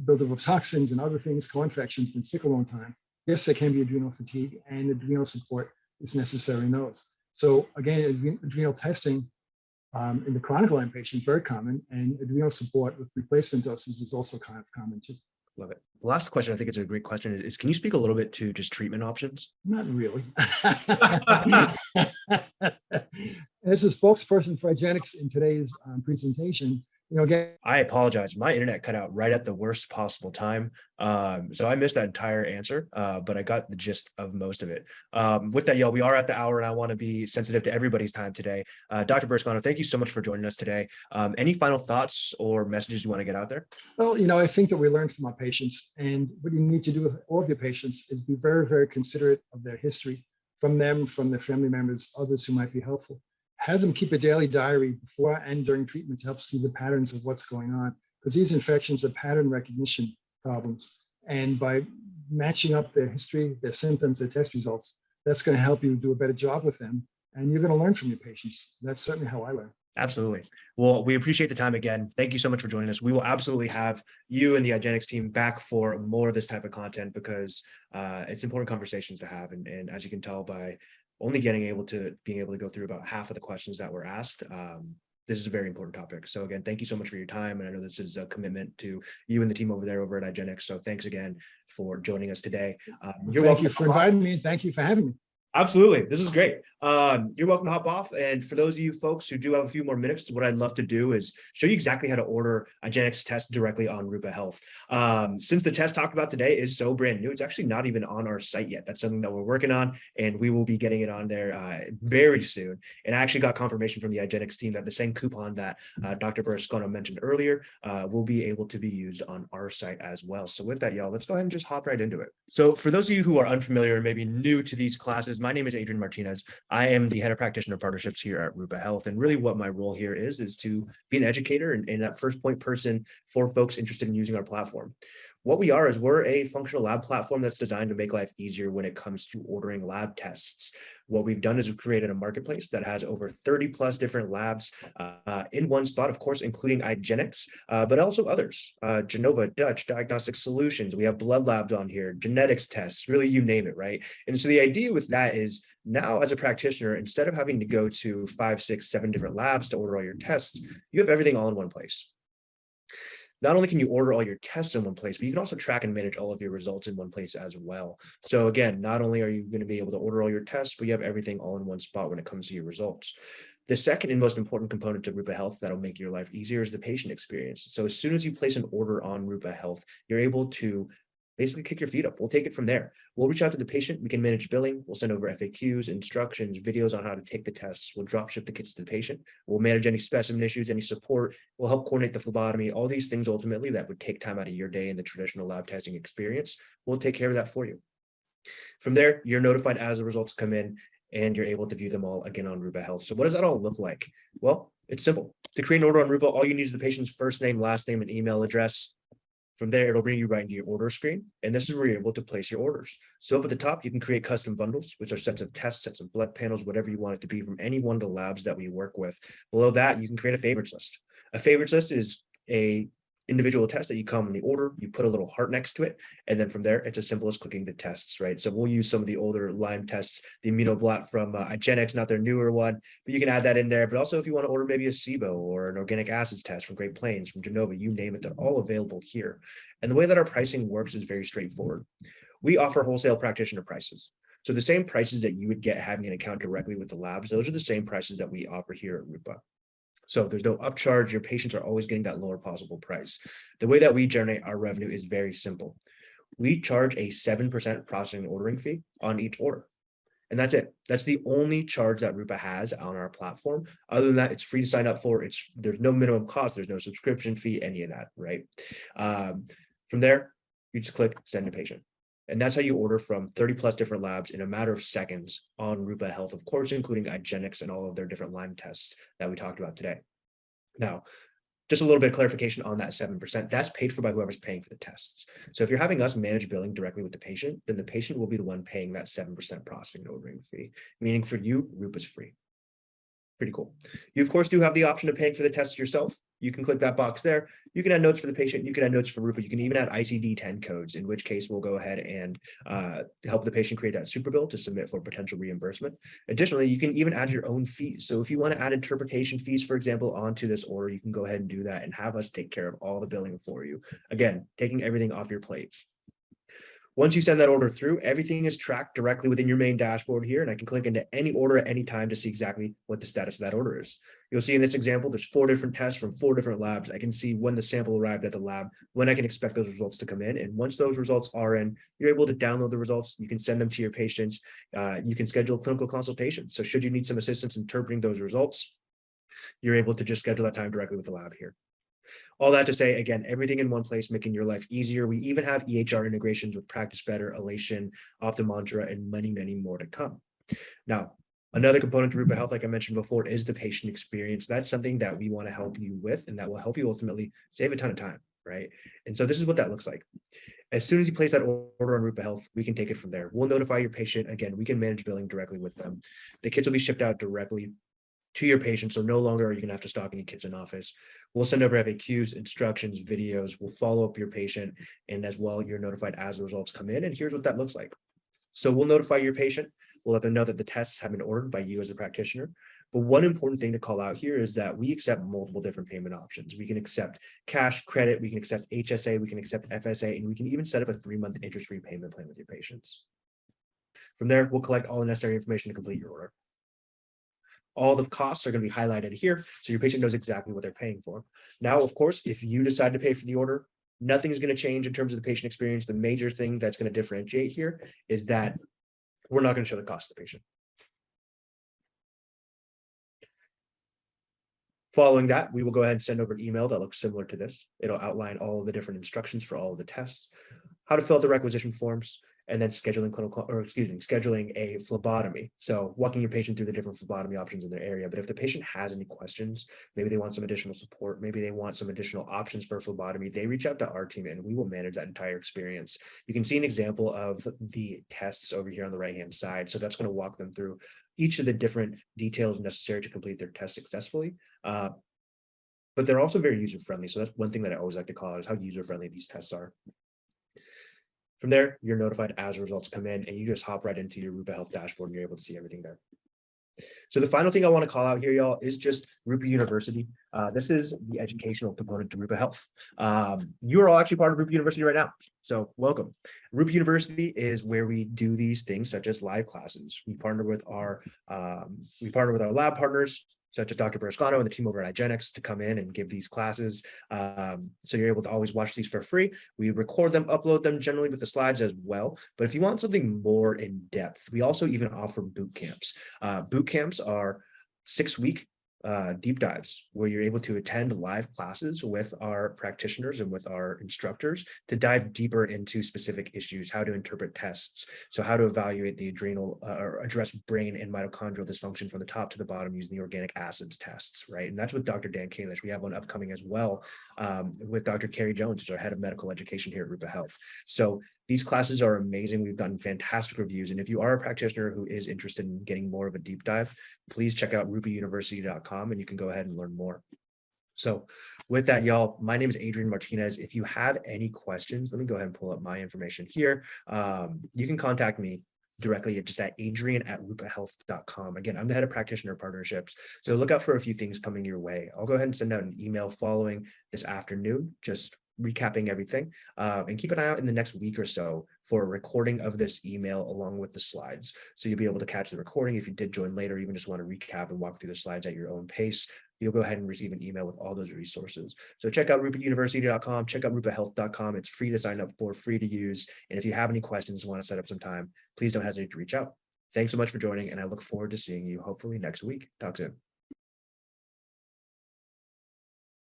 buildup of toxins and other things, co-infections, been sick a long time, yes, there can be adrenal fatigue, and adrenal support is necessary in those. So again, adrenal testing in the chronic Lyme patient, very common, and adrenal support with replacement doses is also kind of common too. Love it. The last question, I think it's a great question, is can you speak a little bit to just treatment options? Not really. As a spokesperson for IGenex in today's presentation, again, I apologize. My internet cut out right at the worst possible time. So I missed that entire answer, but I got the gist of most of it. With that, y'all, we are at the hour, and I want to be sensitive to everybody's time today. Dr. Berscano, thank you so much for joining us today. Any final thoughts or messages you want to get out there? Well, I think that we learned from our patients, and what you need to do with all of your patients is be very, very considerate of their history, from them, from their family members, others who might be helpful. Have them keep a daily diary before and during treatment to help see the patterns of what's going on, because these infections are pattern recognition problems. And by matching up their history, their symptoms, their test results, that's going to help you do a better job with them. And you're going to learn from your patients. That's certainly how I learn. Absolutely. Well, we appreciate the time again. Thank you so much for joining us. We will absolutely have you and the IGenex team back for more of this type of content because it's important conversations to have. And as you can tell by only being able to go through about half of the questions that were asked, this is a very important topic. So again, thank you so much for your time. And I know this is a commitment to you and the team over there over at IGenex. So thanks again for joining us today. Thank you for inviting me. Thank you for having me. Absolutely. This is great. You're welcome to hop off. And for those of you folks who do have a few more minutes, what I'd love to do is show you exactly how to order a IGenex test directly on Rupa Health. Since the test talked about today is so brand new, it's actually not even on our site yet. That's something that we're working on, and we will be getting it on there very soon. And I actually got confirmation from the IGenex team that the same coupon that Dr. Bartonella mentioned earlier will be able to be used on our site as well. So with that, y'all, let's go ahead and just hop right into it. So for those of you who are unfamiliar and maybe new to these classes, my name is Adrian Martinez. I am the head of practitioner partnerships here at Rupa Health. And really what my role here is to be an educator and that first point person for folks interested in using our platform. What we are is we're a functional lab platform that's designed to make life easier when it comes to ordering lab tests. What we've done is we've created a marketplace that has over 30 plus different labs in one spot, of course, including IGenex, but also others, Genova, Dutch, Diagnostic Solutions. We have blood labs on here, genetics tests, really you name it, right? And so the idea with that is now as a practitioner, instead of having to go to 5, 6, 7 different labs to order all your tests, you have everything all in one place. Not only can you order all your tests in one place, but you can also track and manage all of your results in one place as well. So again, not only are you going to be able to order all your tests, but you have everything all in one spot when it comes to your results. The second and most important component to Rupa Health that'll make your life easier is the patient experience. So as soon as you place an order on Rupa Health, you're able to basically kick your feet up. We'll take it from there. We'll reach out to the patient. We can manage billing. We'll send over FAQs, instructions, videos on how to take the tests. We'll drop ship the kits to the patient. We'll manage any specimen issues, any support. We'll help coordinate the phlebotomy, all these things ultimately that would take time out of your day in the traditional lab testing experience. We'll take care of that for you. From there, you're notified as the results come in and you're able to view them all again on Rupa Health. So what does that all look like? Well, it's simple. To create an order on Rupa, all you need is the patient's first name, last name, and email address. From there, it'll bring you right into your order screen. And this is where you're able to place your orders. So up at the top, you can create custom bundles, which are sets of tests, sets of blood panels, whatever you want it to be from any one of the labs that we work with. Below that, you can create a favorites list. A favorites list is a individual test that you commonly order, you put a little heart next to it, and then from there, it's as simple as clicking the tests, right? So we'll use some of the older Lyme tests, the ImmunoBlot from IGenex, not their newer one, but you can add that in there. But also if you want to order maybe a SIBO or an organic acids test from Great Plains, from Genova, you name it, they're all available here. And the way that our pricing works is very straightforward. We offer wholesale practitioner prices. So the same prices that you would get having an account directly with the labs, those are the same prices that we offer here at Rupa. So there's no upcharge. Your patients are always getting that lower possible price. The way that we generate our revenue is very simple. We charge a 7% processing and ordering fee on each order. And that's it. That's the only charge that Rupa has on our platform. Other than that, it's free to sign up for. There's no minimum cost. There's no subscription fee, any of that, right? From there, you just click send a patient. And that's how you order from 30 plus different labs in a matter of seconds on Rupa Health, of course, including IGenex and all of their different Lyme tests that we talked about today. Now, just a little bit of clarification on that 7%, that's paid for by whoever's paying for the tests. So if you're having us manage billing directly with the patient, then the patient will be the one paying that 7% processing and ordering fee, meaning for you, Rupa's free. Pretty cool. You, of course, do have the option of paying for the tests yourself. You can click that box there. You can add notes for the patient. You can add notes for Rupa. You can even add ICD-10 codes, in which case we'll go ahead and help the patient create that super bill to submit for potential reimbursement. Additionally, you can even add your own fees. So if you want to add interpretation fees, for example, onto this order, you can go ahead and do that and have us take care of all the billing for you. Again, taking everything off your plate. Once you send that order through, everything is tracked directly within your main dashboard here, and I can click into any order at any time to see exactly what the status of that order is. You'll see in this example, there's 4 different tests from 4 different labs. I can see when the sample arrived at the lab, when I can expect those results to come in. And once those results are in, you're able to download the results. You can send them to your patients. You can schedule clinical consultations. So should you need some assistance interpreting those results, you're able to just schedule that time directly with the lab here. All that to say, again, everything in one place, making your life easier. We even have EHR integrations with Practice Better, Elation, Optomantra, and many, many more to come. Now, another component to Rupa Health, like I mentioned before, is the patient experience. That's something that we want to help you with, and that will help you ultimately save a ton of time, right? And so this is what that looks like. As soon as you place that order on Rupa Health, we can take it from there. We'll notify your patient. Again, we can manage billing directly with them. The kits will be shipped out directly to your patient. So no longer are you going to have to stalk any kids in office. We'll send over FAQs, instructions, videos. We'll follow up your patient, and as well, you're notified as the results come in. And here's what that looks like. So we'll notify your patient. We'll let them know that the tests have been ordered by you as a practitioner. But one important thing to call out here is that we accept multiple different payment options. We can accept cash, credit, we can accept HSA, we can accept FSA, and we can even set up a 3-month interest-free payment plan with your patients. From there, we'll collect all the necessary information to complete your order. All the costs are going to be highlighted here, so your patient knows exactly what they're paying for. Now, of course, if you decide to pay for the order, nothing is going to change in terms of the patient experience. The major thing that's going to differentiate here is that we're not going to show the cost to the patient. Following that, we will go ahead and send over an email that looks similar to this. It'll outline all of the different instructions for all of the tests, how to fill out the requisition forms, and then scheduling a phlebotomy. So walking your patient through the different phlebotomy options in their area. But if the patient has any questions, maybe they want some additional support, maybe they want some additional options for phlebotomy, they reach out to our team and we will manage that entire experience. You can see an example of the tests over here on the right-hand side. So that's going to walk them through each of the different details necessary to complete their test successfully. But they're also very user-friendly. So that's one thing that I always like to call out is how user-friendly these tests are. From there, you're notified as results come in, and you just hop right into your Rupa Health dashboard and you're able to see everything there. So the final thing I want to call out here, y'all, is just Rupa University. This is the educational component to Rupa Health. You are all actually part of Rupa University right now, so welcome. Rupa University is where we do these things such as live classes. We partner with our lab partners, such as Dr. Berascano and the team over at IGenex, to come in and give these classes. So you're able to always watch these for free. We record them, upload them generally with the slides as well. But if you want something more in depth, we also even offer boot camps. Boot camps are 6-week deep dives where you're able to attend live classes with our practitioners and with our instructors to dive deeper into specific issues, how to interpret tests, so how to evaluate the adrenal or address brain and mitochondrial dysfunction from the top to the bottom using the organic acids tests, right? And that's with Dr. Dan Kalish. We have one upcoming as well with Dr. Carrie Jones, who's our head of medical education here at Rupa Health. So these classes are amazing. We've gotten fantastic reviews. And if you are a practitioner who is interested in getting more of a deep dive, please check out rupauniversity.com and you can go ahead and learn more. So with that, y'all, my name is Adrian Martinez. If you have any questions, let me go ahead and pull up my information here. You can contact me directly just at adrian@rupahealth.com. Again, I'm the head of practitioner partnerships. So look out for a few things coming your way. I'll go ahead and send out an email following this afternoon, just recapping everything, and keep an eye out in the next week or so for a recording of this email along with the slides. So you'll be able to catch the recording if you did join later, or even just want to recap and walk through the slides at your own pace. You'll go ahead and receive an email with all those resources. So check out rupauniversity.com, check out rupahealth.com. It's free to sign up for, free to use. And if you have any questions, want to set up some time, please don't hesitate to reach out. Thanks so much for joining, and I look forward to seeing you hopefully next week. Talk soon.